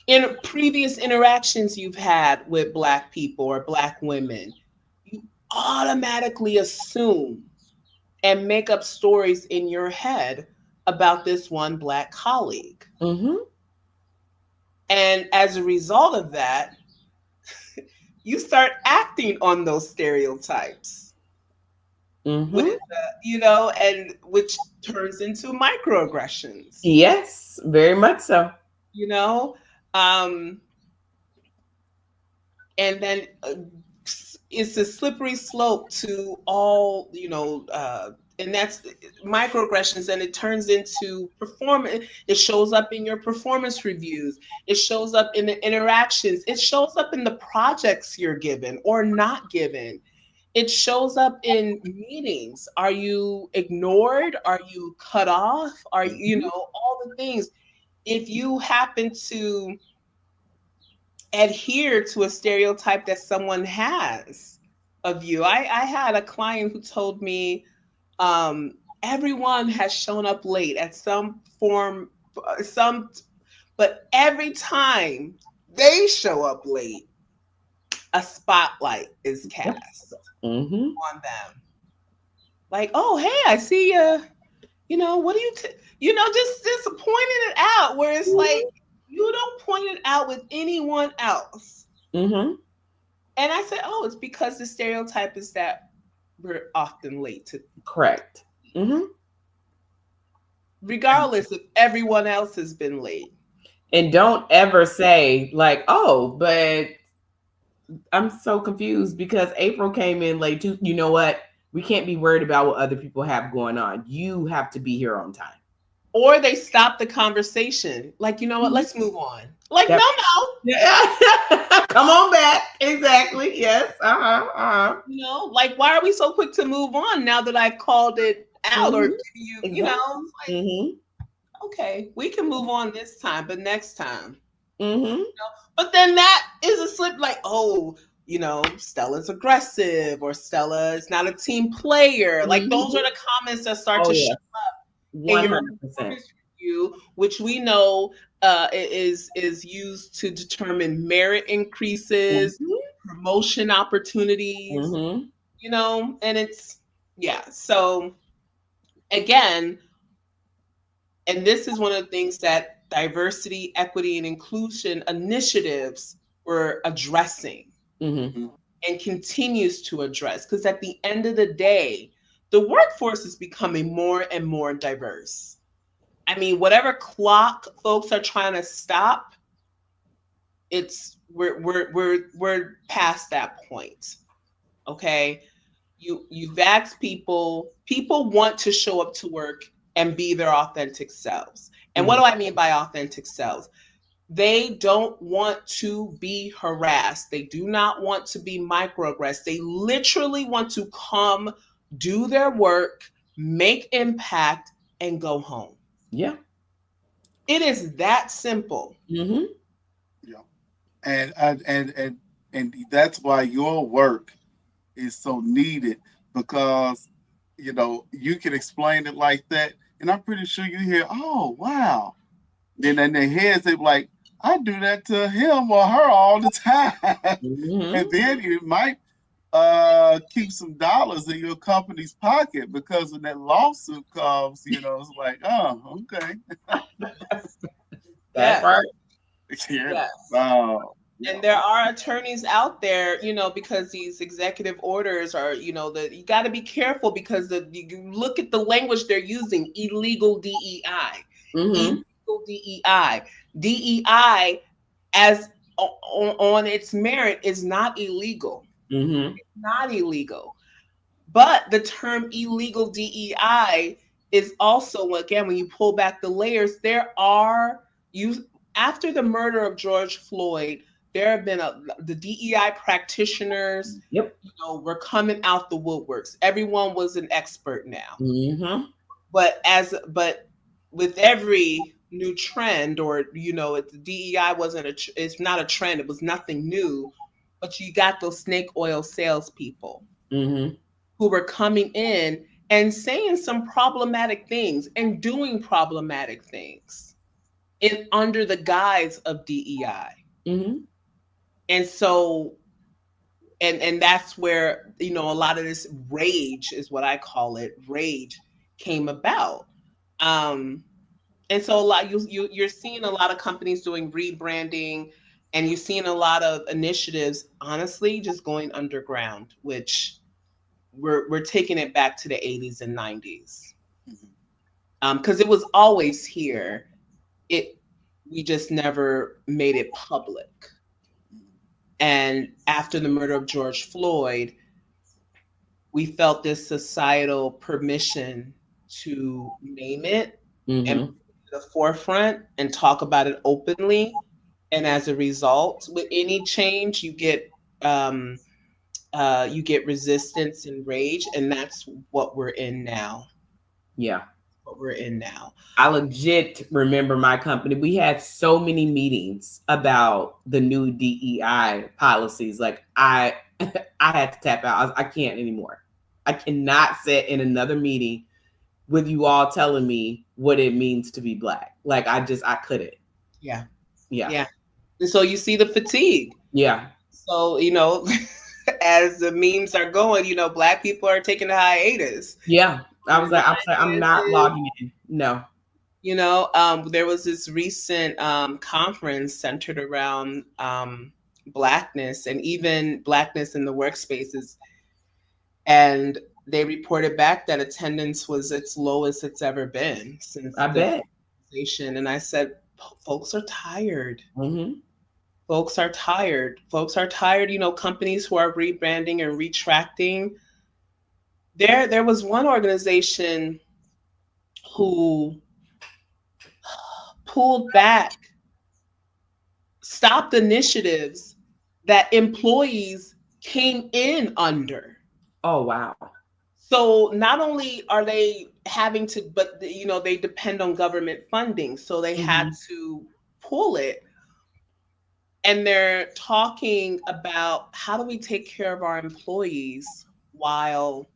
in previous interactions you've had with Black people or Black women, you automatically assume and make up stories in your head about this one Black colleague. Mm-hmm. And as a result of that, you start acting on those stereotypes Mm-hmm. with, and which turns into microaggressions, Yes, very much so. you know? Um, and then it's a slippery slope to all, and that's microaggressions, and it turns into performance. It shows up in your performance reviews, it shows up in the interactions, it shows up in the projects you're given or not given, it shows up in meetings. Are you ignored? Are you cut off? Are you, Mm-hmm. all the things. If you happen to adhere to a stereotype that someone has of you. I had a client who told me everyone has shown up late at some form, some, but every time they show up late, a spotlight is cast Mm-hmm. on them. Like, oh, hey, I see you. What do you, just pointing it out where it's like, you don't point it out with anyone else. Mm-hmm. And I said, oh, it's because the stereotype is that we're often late to, Correct. Mm-hmm. regardless if everyone else has been late. And don't ever say like, oh, but I'm so confused because April came in late too. You know what? We can't be worried about what other people have going on. You have to be here on time. Or they stop the conversation. Like, you know what? Let's move on. Like, Yep. no. Yeah. Come on back. Exactly. Yes. Like, why are we so quick to move on now that I called it out or Mhm. you, Exactly. like, Mm-hmm. okay, we can move on this time, but next time. Mm-hmm. But then that is a slip, like, oh, Stella's aggressive or Stella is not a team player. Like, those are the comments that start Oh, to yeah. show up in your 100%. performance review, which we know is used to determine merit increases, Mm-hmm. promotion opportunities, Mm-hmm. and it's, yeah. So again, and this is one of the things that diversity, equity, and inclusion initiatives were addressing Mm-hmm. and continues to address. Because at the end of the day, the workforce is becoming more and more diverse. I mean, whatever clock folks are trying to stop, we're past that point. Okay. You've asked people want to show up to work and be their authentic selves. And what do I mean by authentic selves? They don't want to be harassed. They do not want to be microaggressed. They literally want to come, do their work, make impact, and go home. Yeah. It is that simple. Mm-hmm. Yeah. And that's why your work is so needed, because you can explain it like that, and I'm pretty sure you hear, oh wow. Then in their heads they be like, I do that to him or her all the time. Mm-hmm. And then you might keep some dollars in your company's pocket because when that lawsuit comes, it's like, oh, okay. That part. Yeah. Yes. Wow. And there are attorneys out there, because these executive orders are, you got to be careful because you look at the language they're using, illegal DEI, Mm-hmm. illegal DEI, DEI as on its merit is not illegal, Mm-hmm. not illegal. But the term illegal DEI is also, again, when you pull back the layers, you after the murder of George Floyd, there have been the DEI practitioners, Yep. were coming out the woodworks. Everyone was an expert now. Mm-hmm. But with every new trend, or the DEI it's not a trend. It was nothing new, but you got those snake oil salespeople Mm-hmm. who were coming in and saying some problematic things and doing problematic things in under the guise of DEI. Mm-hmm. And so and that's where a lot of this rage is what I call it, rage came about. Um and so a lot you're seeing a lot of companies doing rebranding, and you're seeing a lot of initiatives honestly just going underground, which we're taking it back to the 80s and 90s, because it was always here. It We just never made it public. And after the murder of George Floyd, we felt this societal permission to name it and Mm-hmm. put it to the forefront and talk about it openly. And as a result, with any change, um, you get resistance and rage, and that's what we're in now. Yeah. What we're in now. I legit remember my company. We had so many meetings about the new DEI policies. Like I had to tap out. I can't anymore. I cannot sit in another meeting with you all telling me what it means to be black. Like I couldn't. Yeah, Yeah. yeah. And so you see the fatigue. Yeah. So as the memes are going, black people are taking a hiatus. Yeah. Their I'm not finances, logging in. No. there was this recent conference centered around blackness, and even blackness in the workspaces. And they reported back that attendance was its lowest it's ever been since I the bet. organization. And I said, folks are tired. Mm-hmm. Folks are tired. Folks are tired. Companies who are rebranding and retracting. There was one organization who pulled back, stopped initiatives that employees came in under. Oh wow. So not only are they having to, but they depend on government funding, so they had Mm-hmm. to pull it. And they're talking about how do we take care of our employees while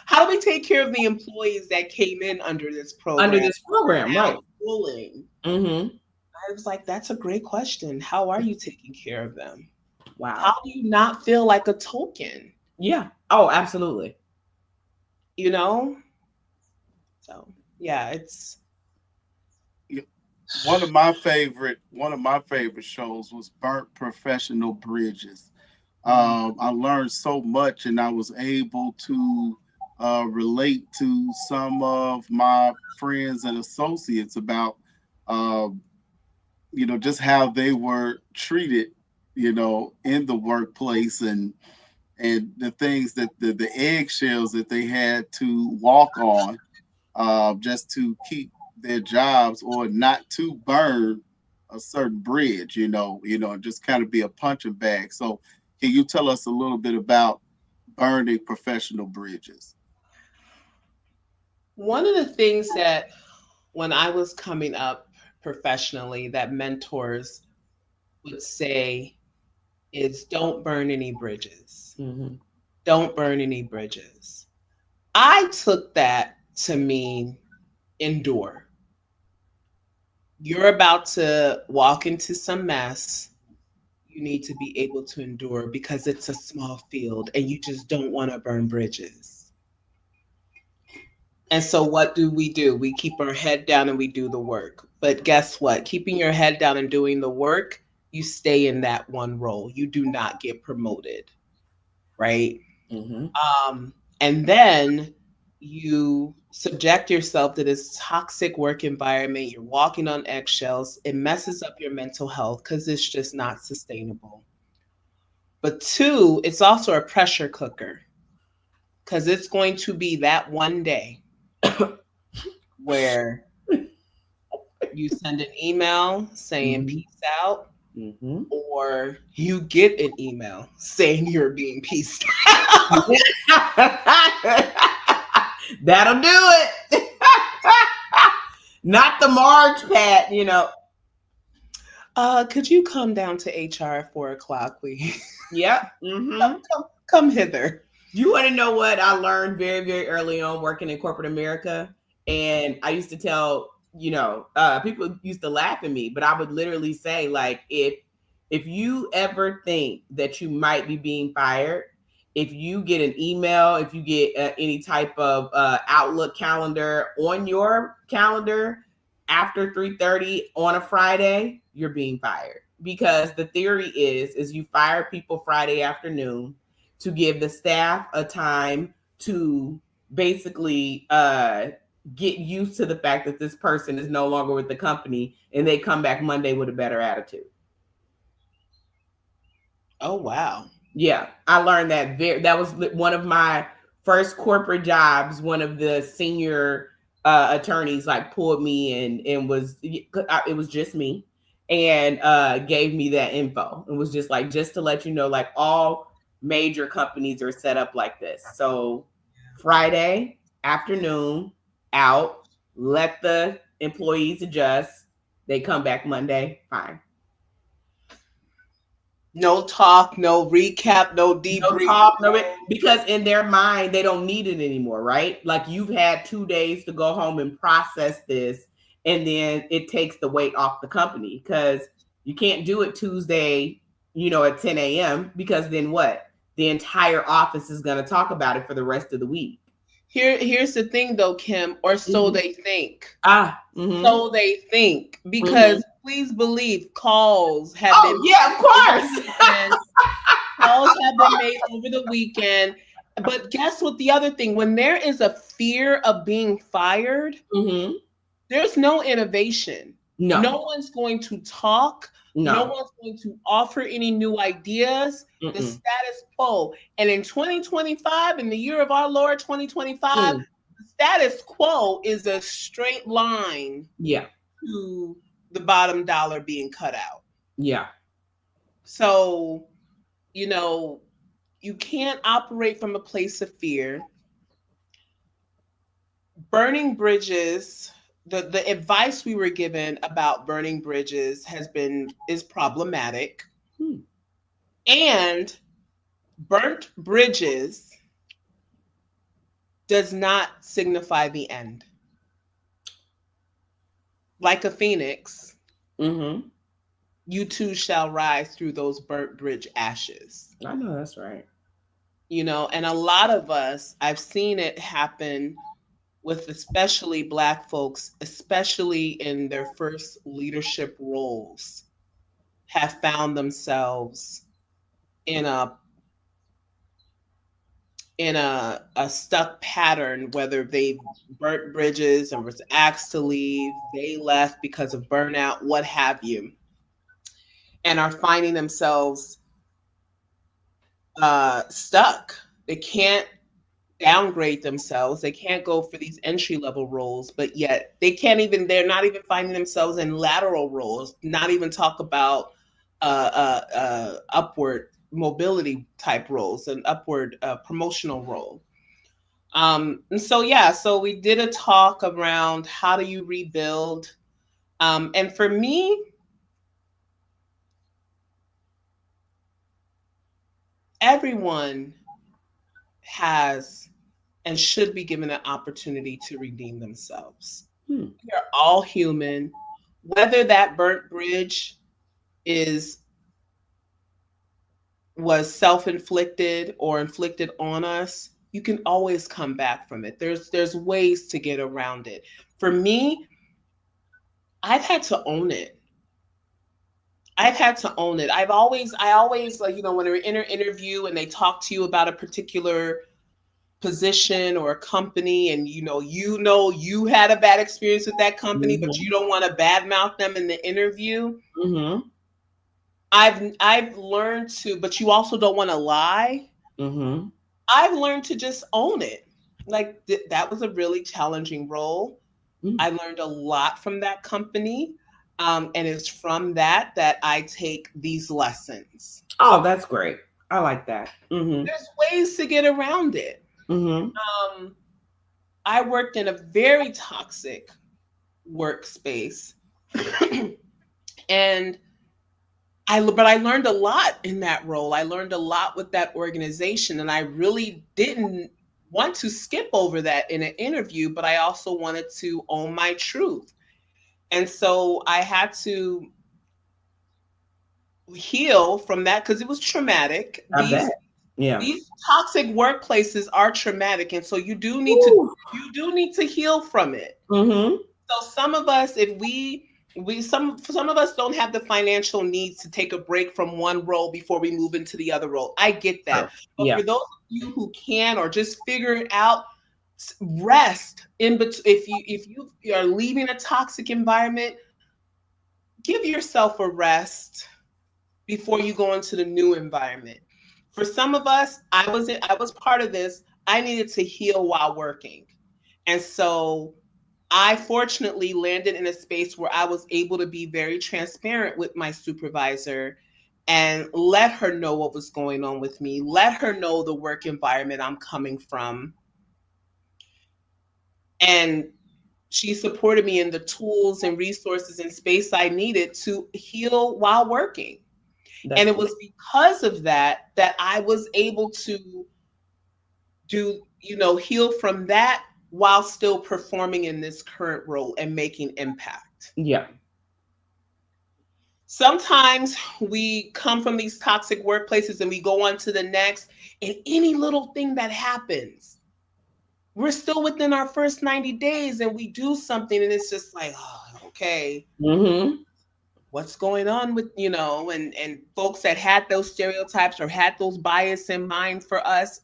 how do we take care of the employees that came in under this Under program this program, now right. pulling? Mm-hmm. I was like, that's a great question. How are you taking care of them? How Wow. do you not feel like a token? Yeah. Oh, absolutely. You know? So yeah, it's One of my favorite shows was Burnt Professional Bridges. I learned so much, and I was able to relate to some of my friends and associates about, uh, just how they were treated, in the workplace, and the things that the eggshells that they had to walk on, just to keep their jobs or not to burn a certain bridge, just kind of be a punching bag. So, can you tell us a little bit about burning professional bridges? one of the things that when I was coming up professionally that mentors would say is don't burn any bridges. Mm-hmm. Don't burn any bridges. I took that to mean endure. You're about to walk into some mess. You need to be able to endure because it's a small field and you just don't want to burn bridges. And so, what do? We keep our head down and we do the work. But guess what? Keeping your head down and doing the work you stay in that one role. You do not get promoted, right? Mm-hmm. And then you subject yourself to this toxic work environment. You're walking on eggshells. It messes up your mental health because it's just not sustainable. But two, it's also a pressure cooker because it's going to be that one day where you send an email saying Mm-hmm. peace out, Mm-hmm. or you get an email saying you're being pieced out. That'll do it. Not the Marge Pat, Could you come down to HR at 4 o'clock, please? Yep. Mm-hmm. Come hither. You want to know what I learned very, very early on working in corporate America? And I used to tell, people used to laugh at me, but I would literally say, like, if you ever think that you might be being fired, if you get an email, if you get any type of Outlook calendar on your calendar after 3:30 on a Friday, you're being fired. Because the theory is you fire people Friday afternoon to give the staff a time to basically get used to the fact that this person is no longer with the company, and they come back Monday with a better attitude. Oh, wow. Yeah, I learned that was one of my first corporate jobs. One of the senior attorneys like pulled me in and it was just me, and gave me that info and was just like, just to let you know, like, all major companies are set up like this. So Friday afternoon out, let the employees adjust. They come back Monday, fine. No talk, no recap, no debrief. No talk, because in their mind they don't need it anymore, right? Like, you've had 2 days to go home and process this, and then it takes the weight off the company, because you can't do it Tuesday, at 10 a.m. because then what? The entire office is going to talk about it for the rest of the week. Here's the thing, though, Kim, or so they think. Mm-hmm. So they think, because please believe calls have been. Oh, yeah, of course. Calls have been made over the weekend. But guess what? The other thing, when there is a fear of being fired, there's no innovation. No one's going to talk. No one's going to offer any new ideas. The status quo. And in 2025, in the year of our Lord 2025, the status quo is a straight line to the bottom dollar being cut out. Yeah. So, you can't operate from a place of fear. Burning bridges, the advice we were given about burning bridges is problematic. And burnt bridges does not signify the end. Like a phoenix, you too shall rise through those burnt bridge ashes. I know that's right. And a lot of us, I've seen it happen with especially Black folks, especially in their first leadership roles, have found themselves in a stuck pattern, whether they burnt bridges and was asked to leave, they left because of burnout, what have you, and are finding themselves stuck. They can't downgrade themselves. They can't go for these entry-level roles, but yet they're not even finding themselves in lateral roles, not even talk about upward mobility type roles, an upward promotional role. And so we did a talk around how do you rebuild. And for me, everyone has and should be given an opportunity to redeem themselves. We are all human. Whether that burnt bridge was self-inflicted or inflicted on us, you can always come back from it. There's ways to get around it. For me, I've had to own it. I've had to own it. I always like, when we're in an interview and they talk to you about a particular position or a company, and you had a bad experience with that company, but you Mm-hmm. don't want to badmouth them in the interview. Mm-hmm. I've learned to, but you also don't want to lie. Mm-hmm. I've learned to just own it. Like that was a really challenging role. I learned a lot from that company. And it's from that I take these lessons. Oh, that's great. I like that. Mm-hmm. There's ways to get around it. Mm-hmm. Um, I worked in a very toxic workspace, and I learned a lot in that role. I learned a lot with that organization, and I really didn't want to skip over that in an interview, but I also wanted to own my truth. And so I had to heal from that because it was traumatic. I These bet. Yeah. these toxic workplaces are traumatic, and so Woo. you do need to heal from it. Mm-hmm. So some of us, if we some of us don't have the financial needs to take a break from one role before we move into the other role. I get that. Sure. But Yeah. for those of you who can, or just figure it out, rest in between. If you are leaving a toxic environment, give yourself a rest before you go into the new environment. For some of us, I was part of this. I needed to heal while working. And so I fortunately landed in a space where I was able to be very transparent with my supervisor and let her know what was going on with me, let her know the work environment I'm coming from. And she supported me in the tools and resources and space I needed to heal while working. And That's it great. was because of that I was able to heal from that while still performing in this current role and making impact. Yeah. Sometimes we come from these toxic workplaces and we go on to the next, and any little thing that happens, we're still within our first 90 days and we do something and it's just like, oh, okay, Mm-hmm. what's going on with, and folks that had those stereotypes or had those bias in mind for us,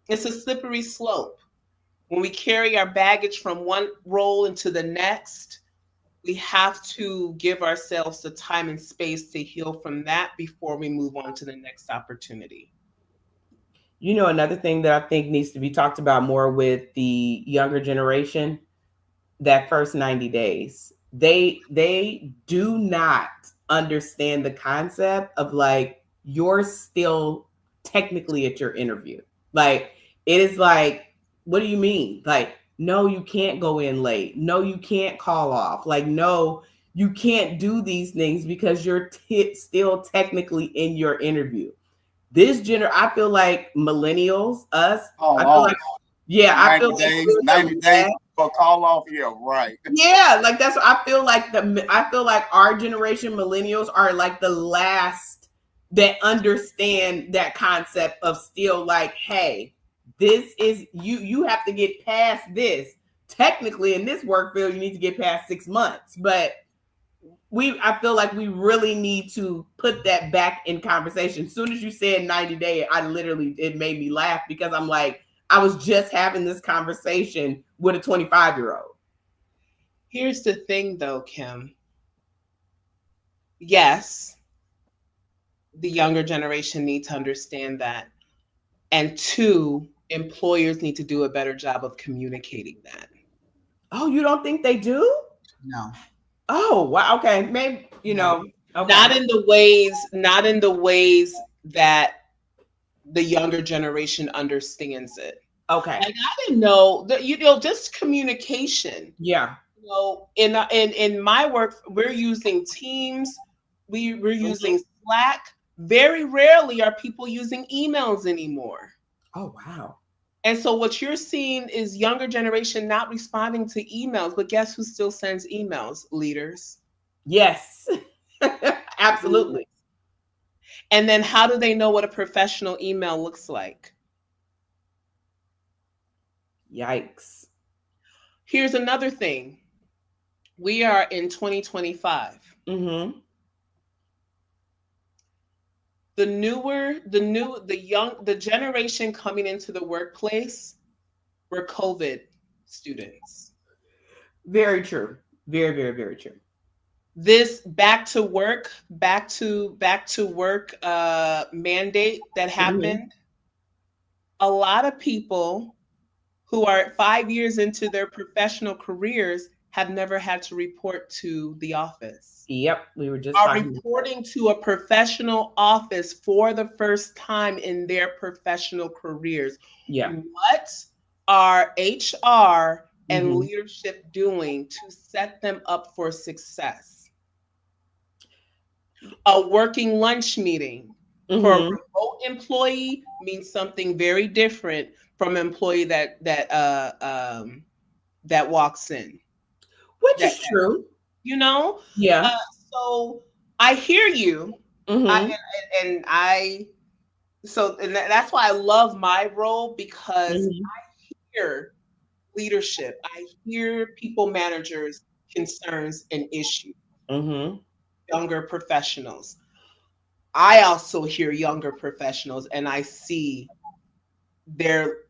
it's a slippery slope. When we carry our baggage from one role into the next, we have to give ourselves the time and space to heal from that before we move on to the next opportunity. Another thing that I think needs to be talked about more with the younger generation, that first 90 days. They do not understand the concept of like you're still technically at your interview. Like it is like, what do you mean? Like, no, you can't go in late. No, you can't call off. Like, no, you can't do these things because you're still technically in your interview. I feel like millennials, us, Call I feel off like, yeah, I feel 90 like days, we're 90 the days last. for call off. Yeah, right. Yeah, like that's what I feel like. I feel like our generation, millennials, are like the last that understand that concept of still like, hey, this is you. You have to get past this. Technically, in this work field, you need to get past 6 months, but I feel like we really need to put that back in conversation. As soon as you said 90 day, it made me laugh because I'm like, I was just having this conversation with a 25-year-old. Here's the thing though, Kim. Yes, the younger generation need to understand that. And two, employers need to do a better job of communicating that. Oh, you don't think they do? No. Oh, wow. Okay. Maybe, No. okay. Not in the ways that the younger generation understands it. Okay. Like I didn't know that, just communication. Yeah. In my work, we're using Teams, we're using Slack. Very rarely are people using emails anymore. Oh, wow. And so what you're seeing is younger generation not responding to emails, but guess who still sends emails? Leaders. Yes. Absolutely. And then how do they know what a professional email looks like? Yikes. Here's another thing. We are in 2025. Mm-hmm. the generation coming into the workplace were COVID students. Very true. Very, very, very true. This back to work mandate that Mm-hmm. happened, a lot of people who are 5 years into their professional careers have never had to report to the office, Yep. We were just are talking. reporting to a professional office for the first time in their professional careers. Yeah. What are HR and Mm-hmm. leadership doing to set them up for success? A working lunch meeting for a Mm-hmm. remote employee means something very different from an employee that walks in. Which That is true. you know. Yeah. Uh, so I hear you. I Mm-hmm. and I so and that's why I love my role, because Mm-hmm. I hear leadership. I hear people managers' concerns and issues, Mm-hmm. younger professionals. I also hear younger professionals and I see their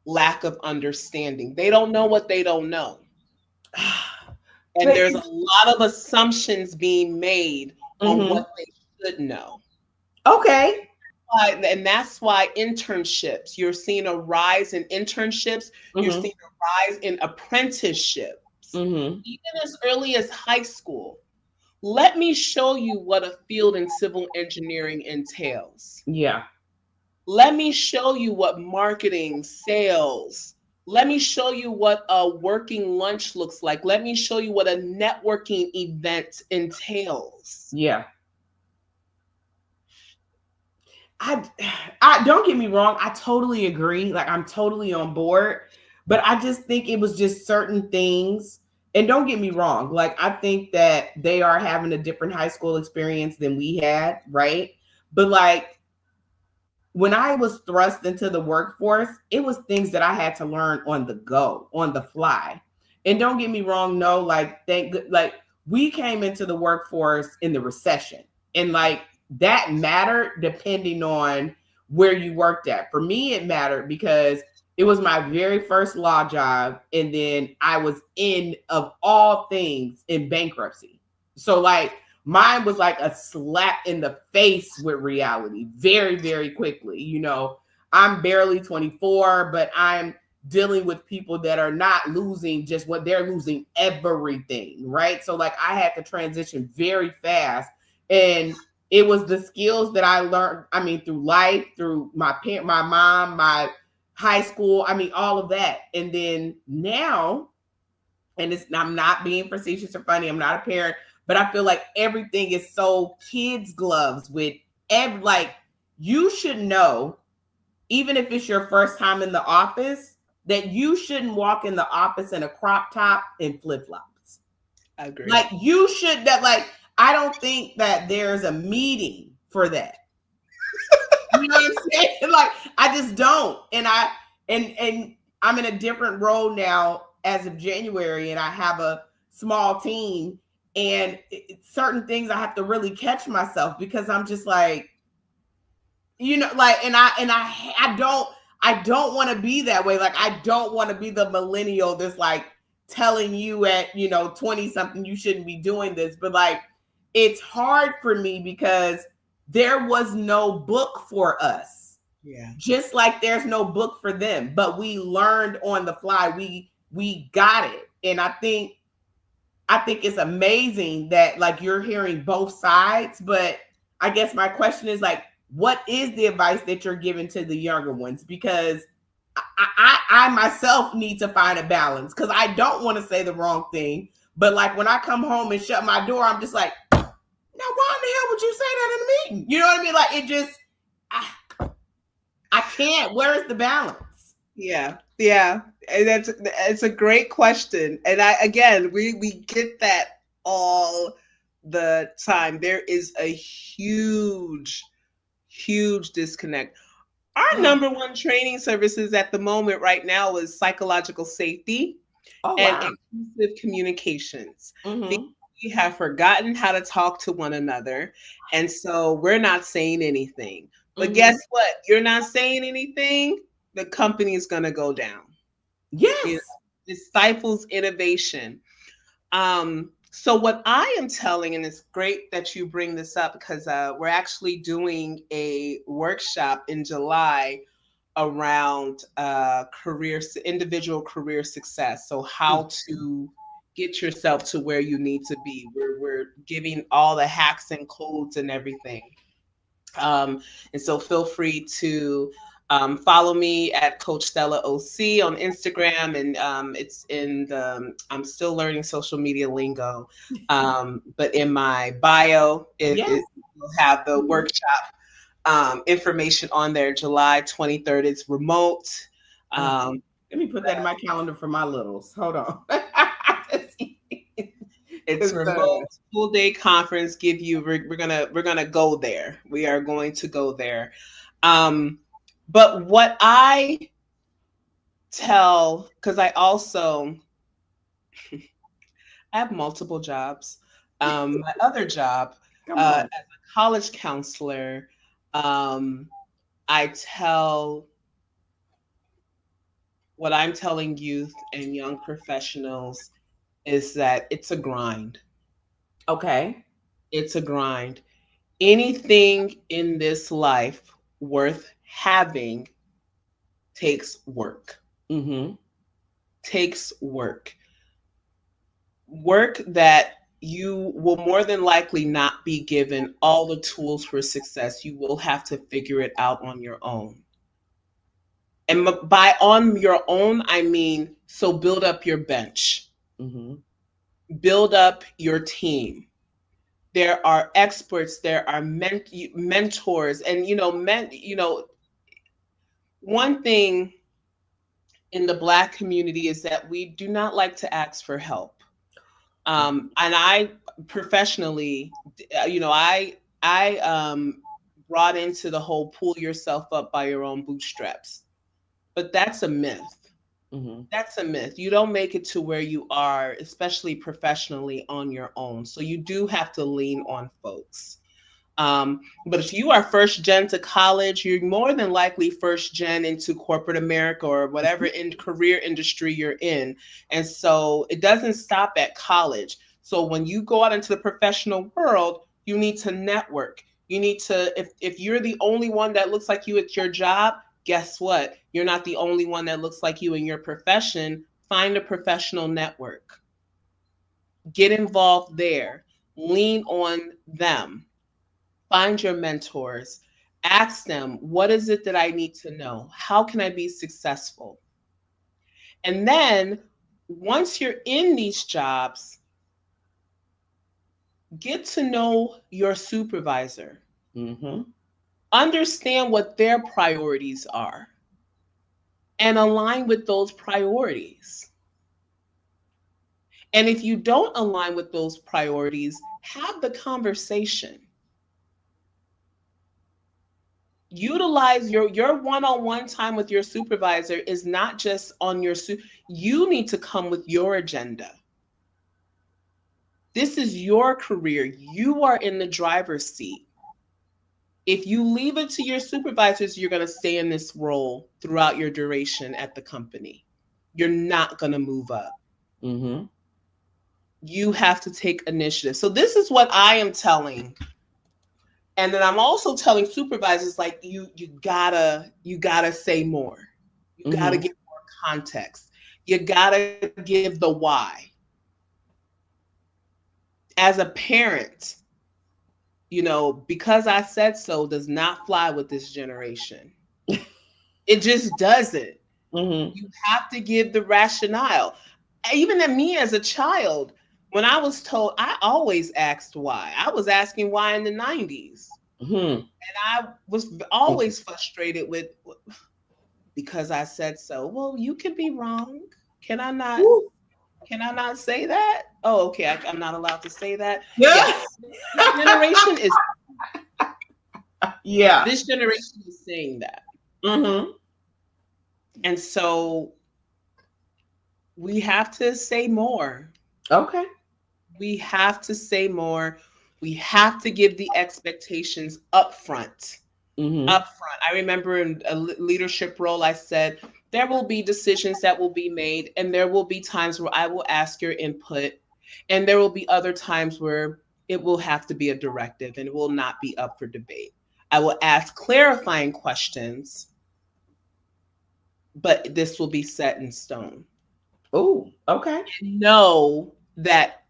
lack of understanding. They don't know what they don't know. And But there's a lot of assumptions being made on mm-hmm. what they should know. Okay. And that's why internships, you're seeing a rise in internships, you're Mm-hmm. seeing a rise in apprenticeships, Mm-hmm. even as early as high school. Let me show you what a field in civil engineering entails. Yeah. Let me show you what marketing, sales, let me show you what a working lunch looks like. Let me show you what a networking event entails. Yeah. I I don't get me wrong, I totally agree. Like I'm totally on board, but I just think it was just certain things. And don't get me wrong, like I think that they are having a different high school experience than we had, right? But like when I was thrust into the workforce, it was things that I had to learn on the go, on the fly. And don't get me wrong, no, like like we came into the workforce in the recession. And like that mattered depending on where you worked at. For me, it mattered because it was my very first law job. And then I was in, of all things, in bankruptcy. So like mine was like a slap in the face with reality very, very quickly. You know, I'm barely 24, but I'm dealing with people that are not losing just what they're losing, everything, right? So like I had to transition very fast. And it was the skills that I learned, I mean, through life, through my parent, my mom, my high school, I mean, all of that. And then now, and it's, I'm not being facetious or funny, I'm not a parent, but I feel like everything is so kids gloves with like you should know, even if it's your first time in the office, that you shouldn't walk in the office in a crop top and flip-flops. I agree. Like you should, that like I don't think that there's a meeting for that. You know what I'm saying? Like I just don't. And and I'm in a different role now as of January, and I have a small team, and certain things I have to really catch myself because I'm just like, you know, like, and I don't want to be that way. Like I don't want to be the millennial that's like telling you at, you know, 20 something you shouldn't be doing this, but like it's hard for me because there was no book for us. Yeah. Just like there's no book for them, but we learned on the fly. We got it. And I think it's amazing that like you're hearing both sides, but I guess my question is like, what is the advice that you're giving to the younger ones? Because I myself need to find a balance because I don't want to say the wrong thing. But like when I come home and shut my door, I'm just like, now why in the hell would you say that in a meeting? You know what I mean? Like it just, I can't. Where is the balance? Yeah. Yeah. And it's a great question. And we get that all the time. There is a huge disconnect. Our number one training services at the moment right now is psychological safety Oh and wow. inclusive communications. Mm-hmm. We have forgotten how to talk to one another. And so we're not saying anything. But guess Mhm. what? You're not saying anything, the company is going to go down. You know, Yes. it stifles innovation. So what I am telling, and it's great that you bring this up because we're actually doing a workshop in July around individual career success. So how to get yourself to where you need to be. We're giving all the hacks and codes and everything. And so feel free to follow me at Coach Stella OC on Instagram. And it's in the, I'm still learning social media lingo. But in my bio, Yes. it will have the workshop information on there. July 23rd. It's remote. Oh, Um, let me put that in my calendar for my littles. Hold on. it's 'Cause, remote, full day conference. We're gonna go there. We are going to go there. Um, but what I tell, because I have multiple jobs. My other job, come on. as a college counselor, um, I tell what I'm telling youth and young professionals is that it's a grind. Okay. It's a grind. Anything in this life worth having takes work. Mm-hmm. Takes work. Work that you will more than likely not be given all the tools for success. You will have to figure it out on your own. And by on your own, I mean, so build up your bench, Mm-hmm. build up your team. There are experts, there are mentors, and one thing in the Black community is that we do not like to ask for help. And I professionally, I brought into the whole pull yourself up by your own bootstraps, but that's a myth. Mm-hmm. That's a myth. You don't make it to where you are, especially professionally, on your own. So you do have to lean on folks. But if you are first gen to college, you're more than likely first gen into corporate America or whatever in career industry you're in. And so it doesn't stop at college. So when you go out into the professional world, you need to network. You need to, if you're the only one that looks like you at your job, guess what? You're not the only one that looks like you in your profession. Find a professional network. Get involved there. Lean on them. Find your mentors. Ask them, what is it that I need to know? How can I be successful? And then once you're in these jobs, get to know your supervisor. Mm-hmm. Understand what their priorities are and align with those priorities. And if you don't align with those priorities, have the conversation. Utilize your one-on-one time with your supervisor is not just on you need to come with your agenda. This is your career. You are in the driver's seat. If you leave it to your supervisors, you're going to stay in this role throughout your duration at the company. You're not going to move up. Mm-hmm. You have to take initiative. So this is what I am telling. And then I'm also telling supervisors, like, you gotta say more. You gotta Mm-hmm. give more context. You gotta give the why. As a parent, because I said so does not fly with this generation. It just doesn't. Mm-hmm. You have to give the rationale. Even at me as a child, when I was told, I always asked why. I was asking why in the 90s. Mm-hmm. And I was always frustrated with, because I said so. Well, you can be wrong. Can I not? Woo. Can I not say that? Oh, okay. I'm not allowed to say that. Yeah. Yes. This generation is Yeah. this generation is saying that. Mm-hmm. And so we have to say more. Okay. We have to say more. We have to give the expectations up front. Mm-hmm. Up front. I remember in a leadership role, I said, there will be decisions that will be made, and there will be times where I will ask your input, and there will be other times where it will have to be a directive and it will not be up for debate. I will ask clarifying questions, but this will be set in stone. Oh, okay. Know that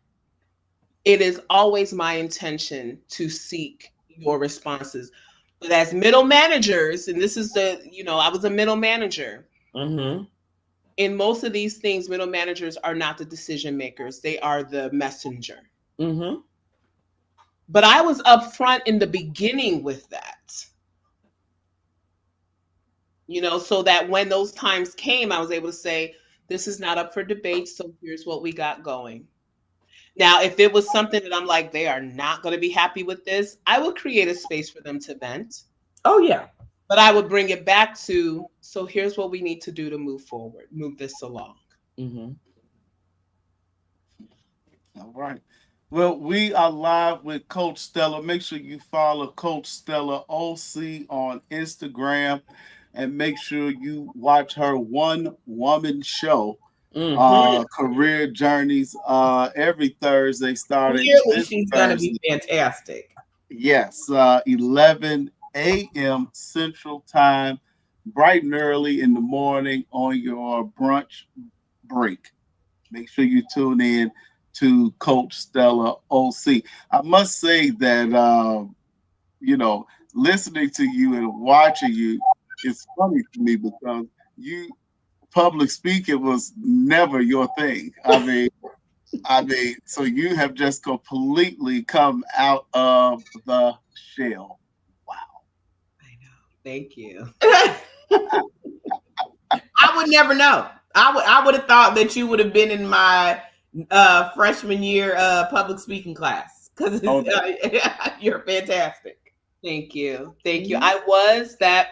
it is always my intention to seek your responses. But as middle managers, and this is I was a middle manager. Mm-hmm. In most of these things, middle managers are not the decision makers, they are the messenger. Mm-hmm. But I was upfront in the beginning with that, so that when those times came, I was able to say, this is not up for debate, so here's what we got going. Now, if it was something that I'm like, they are not going to be happy with this, I would create a space for them to vent. Oh yeah. But I would bring it back to, so here's what we need to do to move forward, move this along. Mm-hmm. All right. Well, we are live with Coach Stella. Make sure you follow Coach Stella OC on Instagram and make sure you watch her one woman show, Mm-hmm. Career Journeys, every Thursday starting Clearly, this she's gonna be Thursday. fantastic. Yes, 11 a.m. Central Time, bright and early in the morning on your brunch break. Make sure you tune in to Coach Stella OC. I must say that you know, listening to you and watching you is funny to me because you public speaking was never your thing. I mean, so you have just completely come out of the shell. Wow. I know. Thank you. I would never know. I would have thought that you would have been in my freshman year public speaking class because Oh no. you're fantastic. Thank you. Thank you. Mhm.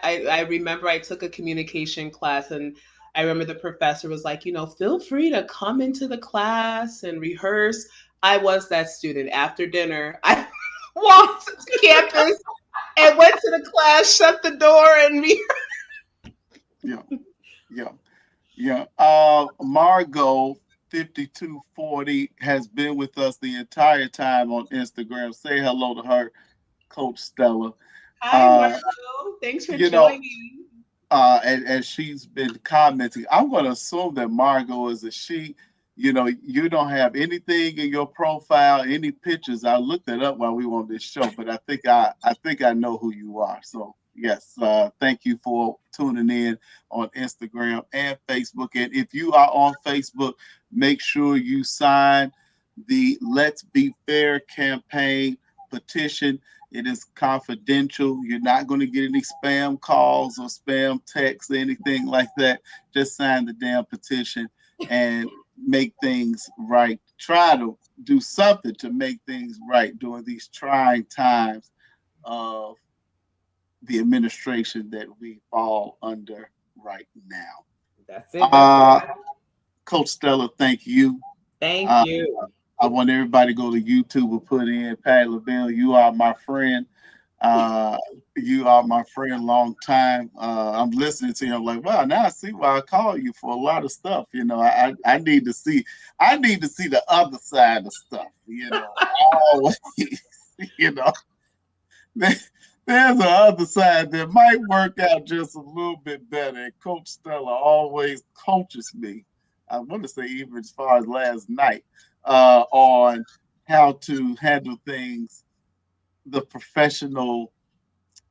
I remember I took a communication class, and I remember the professor was like, feel free to come into the class and rehearse. I was that student. After dinner, I walked to campus and went to the class, shut the door, and Yeah, yeah, yeah. Margot 5240 has been with us the entire time on Instagram. Say hello to her, Coach Stella. Hi, Uh, Marlo. Thanks for you know, joining. and she's been commenting. I'm going to assume that Margot is a she. You know, you don't have anything in your profile, any pictures. I looked it up while we were on this show, but I think I know who you are. So yes, thank you for tuning in on Instagram and Facebook. And if you are on Facebook, make sure you sign the Let's Be Fair campaign petition. It is confidential. You're not going to get any spam calls or spam texts or anything like that. Just sign the damn petition and make things right. Try to do something to make things right during these trying times of the administration that we fall under right now. That's it. That's Uh, it. Coach Stella, thank you. Thank Uh, you. I want everybody to go to YouTube and put in Pat LaBelle. You are my friend. Uh, you are my friend long time. I'm listening to you. I'm like, wow, now I see why I call you for a lot of stuff. You know, I need to see the other side of stuff. You know, always. You know, there- there's a other side that might work out just a little bit better. And Coach Stella always coaches me. I want to say even as far as last night on how to handle things the professional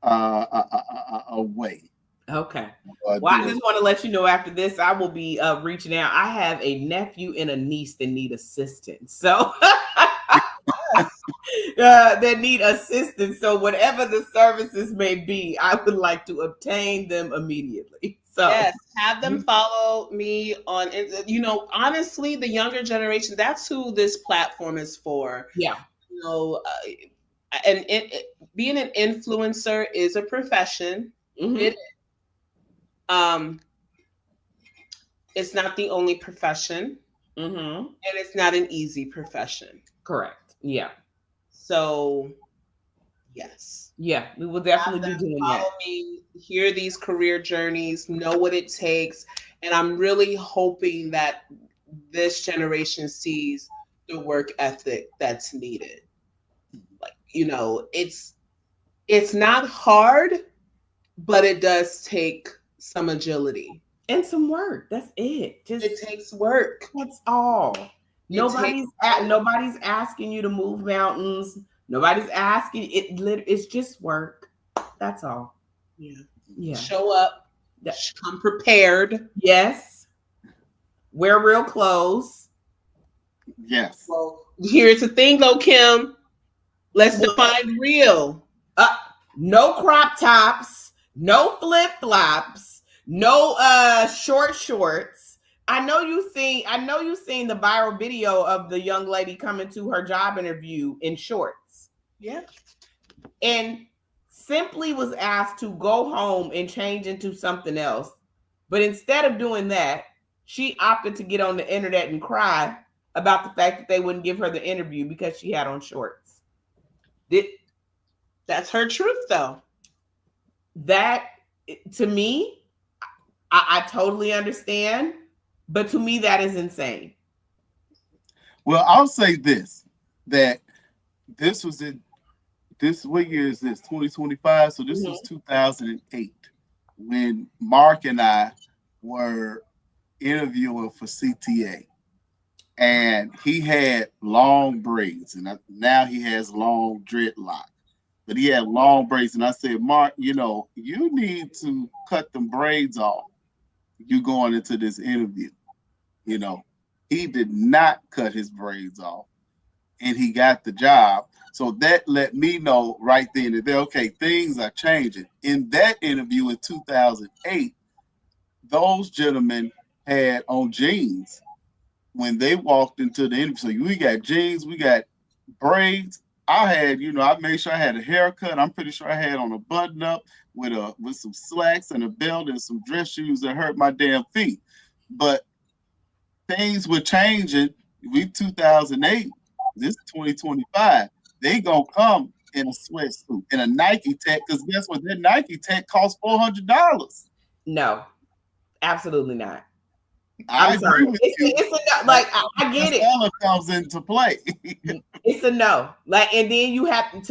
way. Okay. Well, I Doing just want to let you know after this, I will be reaching out. I have a nephew and a niece that need assistance. So that need assistance. So whatever the services may be, I would like to obtain them immediately. So Yes, have them follow me on. Honestly, the younger generation, that's who this platform is for. yeah. You know, and being an influencer is a profession. Hmm. It um, it's not the only profession, Hmm. and it's not an easy profession. Correct. Yeah. So, yes. Yeah, we will Have definitely be them doing that. follow me, hear these career journeys, know what it takes. And I'm really hoping that this generation sees the work ethic that's needed. Like, it's not hard, but it does take some agility. And some work. That's it. It Just takes work. that's all. It takes work. Nobody's asking you to move mountains. Nobody's asking it's just work. That's all. Yeah. Yeah. Show up. Yeah. Come prepared. Yes. Wear real clothes. Yes. Well, here's the thing though, Kim. Let's define real. No crop tops, no flip flops, no short shorts. I know you've seen the viral video of the young lady coming to her job interview in shorts. Yeah. And simply was asked to go home and change into something else. But instead of doing that, she opted to get on the internet and cry about the fact that they wouldn't give her the interview because she had on shorts. That's her truth, though. That, to me, I totally understand, but to me, that is insane. Well, I'll say this, that this was what year is this? 2025. So this was 2008 when Mark and I were interviewing for CTA. And he had long braids, and now he has long dreadlocks. But he had long braids, and I said, Mark, you need to cut them braids off. You going into this interview. He did not cut his braids off, and he got the job. So that let me know right then and there, okay, things are changing. In that interview in 2008, those gentlemen had on jeans when they walked into the interview. So we got jeans, we got braids. I had, I made sure I had a haircut. I'm pretty sure I had on a button up with some slacks and a belt and some dress shoes that hurt my damn feet. But things were changing. We 2008, this is 2025. They gonna come in a sweatsuit and a Nike Tech, because guess what? That Nike Tech costs $400. No, absolutely not. I agree with you. It's a no. Like I get it. Stella comes into play. It's a no. Like, and then you have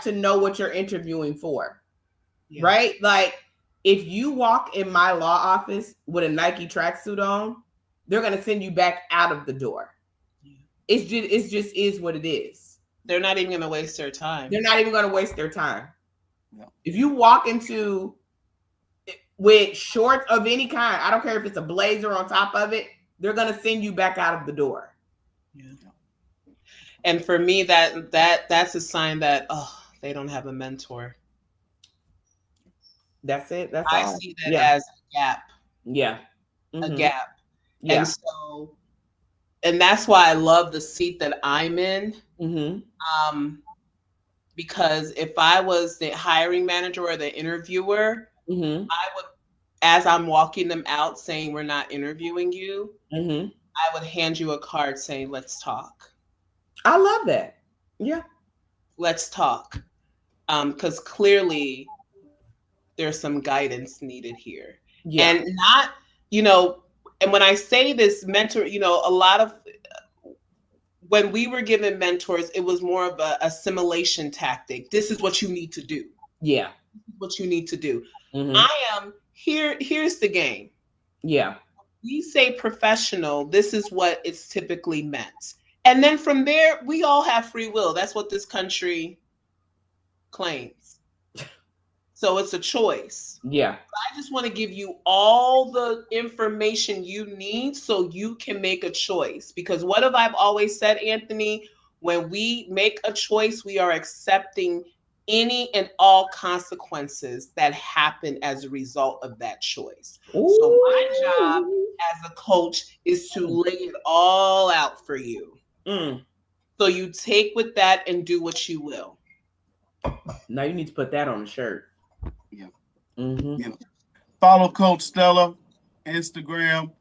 to know what you're interviewing for, right? Like, if you walk in my law office with a Nike tracksuit on, they're gonna send you back out of the door. Yeah. It's just is what it is. They're not even gonna waste their time. They're not even gonna waste their time. No. If you walk into with shorts of any kind, I don't care if it's a blazer on top of it, they're gonna send you back out of the door. Yeah. And for me, that's a sign that they don't have a mentor. That's it. I see that as a gap. Yeah. Mm-hmm. A gap. Yeah. And that's why I love the seat that I'm in. Mm-hmm. Because if I was the hiring manager or the interviewer, mm-hmm. I would, as I'm walking them out saying we're not interviewing you, mm-hmm. I would hand you a card saying, let's talk. I love that. Yeah. Let's talk. Because clearly there's some guidance needed here. Yeah. And not, and when I say this mentor, a lot of, when we were given mentors, it was more of a assimilation tactic. This is what you need to do. Yeah. This is what you need to do. Mm-hmm. Here's the game. Yeah. We say professional, this is what it's typically meant. And then from there, we all have free will. That's what this country claims. So it's a choice. Yeah. I just want to give you all the information you need so you can make a choice. Because what have I always said, Anthony? When we make a choice, we are accepting any and all consequences that happen as a result of that choice. Ooh. So my job as a coach is to lay it all out for you. Mm. So you take with that and do what you will. Now you need to put that on a shirt. Yeah. Mm-hmm. Yeah. Follow Coach Stella, Instagram.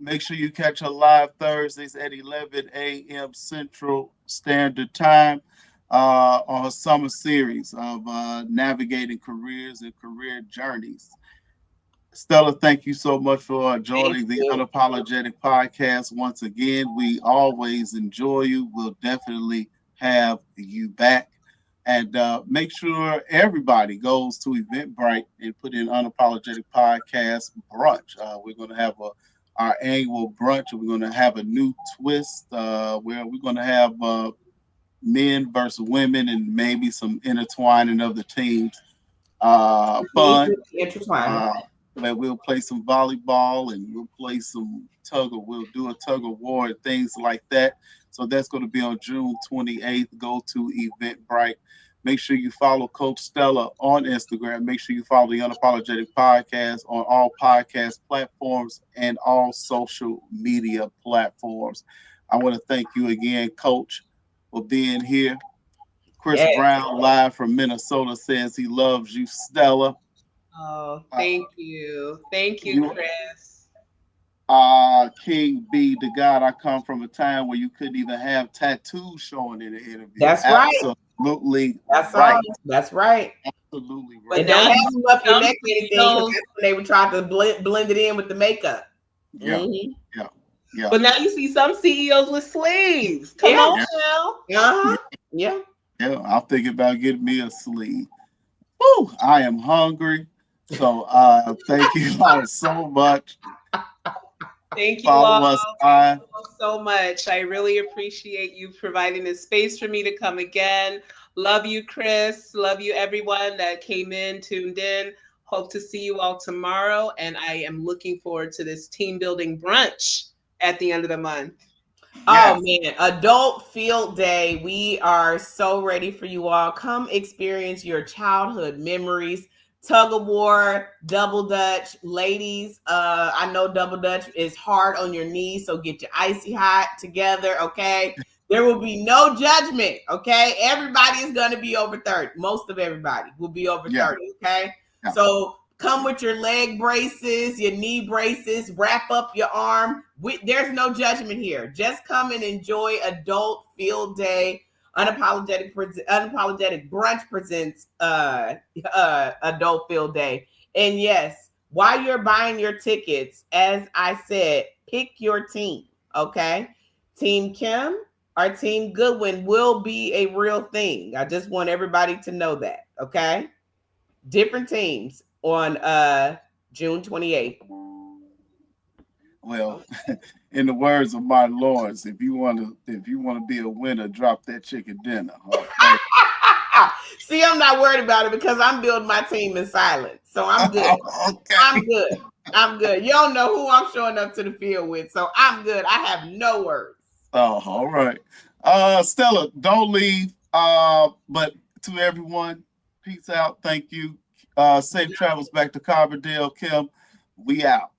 Make sure you catch her live Thursdays at 11 a.m. Central Standard Time on her summer series of navigating careers and career journeys. Stella, thank you so much for Thank joining the you. Unapologetic Podcast. Once again, we always enjoy you. We'll definitely have you back. And make sure everybody goes to Eventbrite and put in Unapologetic Podcast brunch. We're going to have our annual brunch. We're going to have a new twist where we're going to have men versus women and maybe some intertwining of the teams. Fun. Intertwined. Where we'll play some volleyball and we'll play some we'll do a tug of war and things like that. So that's going to be on June 28th. Go to Eventbrite. Make sure you follow Coach Stella on Instagram. Make sure you follow the Unapologetic Podcast on all podcast platforms and all social media platforms. I want to thank you again, Coach, for being here. Chris Yes. Brown, live from Minnesota, says he loves you, Stella. Oh, thank you. Thank you, You Chris. King B, the God, I come from a time where you couldn't even have tattoos showing in the interview. That's right. Absolutely That's right. all. That's right. Absolutely But And right. don't now have them up your some neck or anything, 'cause CEOs that's when they would try to blend it in with the makeup. Yeah, Mhm. yeah. But now you see some CEOs with sleeves. Come Yeah. on now. Uh-huh. Yeah. Yeah, I'm thinking about getting me a sleeve. Woo, I am hungry. So thank you all so much. Thank you Follow all. us Thank on you all so much. I really appreciate you providing this space for me to come again. Love you, Chris. Love you, everyone that came in, tuned in. Hope to see you all tomorrow. And I am looking forward to this team building brunch at the end of the month. Oh Yes. man, Adult Field Day. We are so ready for you all. Come experience your childhood memories. Tug of war, double dutch. Ladies, I know double dutch is hard on your knees, so get your icy hot together, okay? There will be no judgment, okay? Everybody is going to be over 30. Most of everybody will be over Yeah. 30, okay? Yeah. So come with your leg braces, your knee braces, wrap up your arm. There's no judgment here. Just come and enjoy Adult Field Day. Unapologetic Brunch presents Adult Field Day. And yes, while you're buying your tickets, as I said, pick your team, okay? Team Kim or Team Goodwin will be a real thing. I just want everybody to know that, okay? Different teams on June 28th. Well, in the words of Martin Lawrence, if you want to be a winner, drop that chicken dinner. Okay? See, I'm not worried about it because I'm building my team in silence. So I'm good. Okay. I'm good. I'm good. You don't know who I'm showing up to the field with. So I'm good. I have no worries. Oh, all right. Stella, don't leave. But to everyone, peace out. Thank you. Safe travels back to Carbondale. Kim, we out.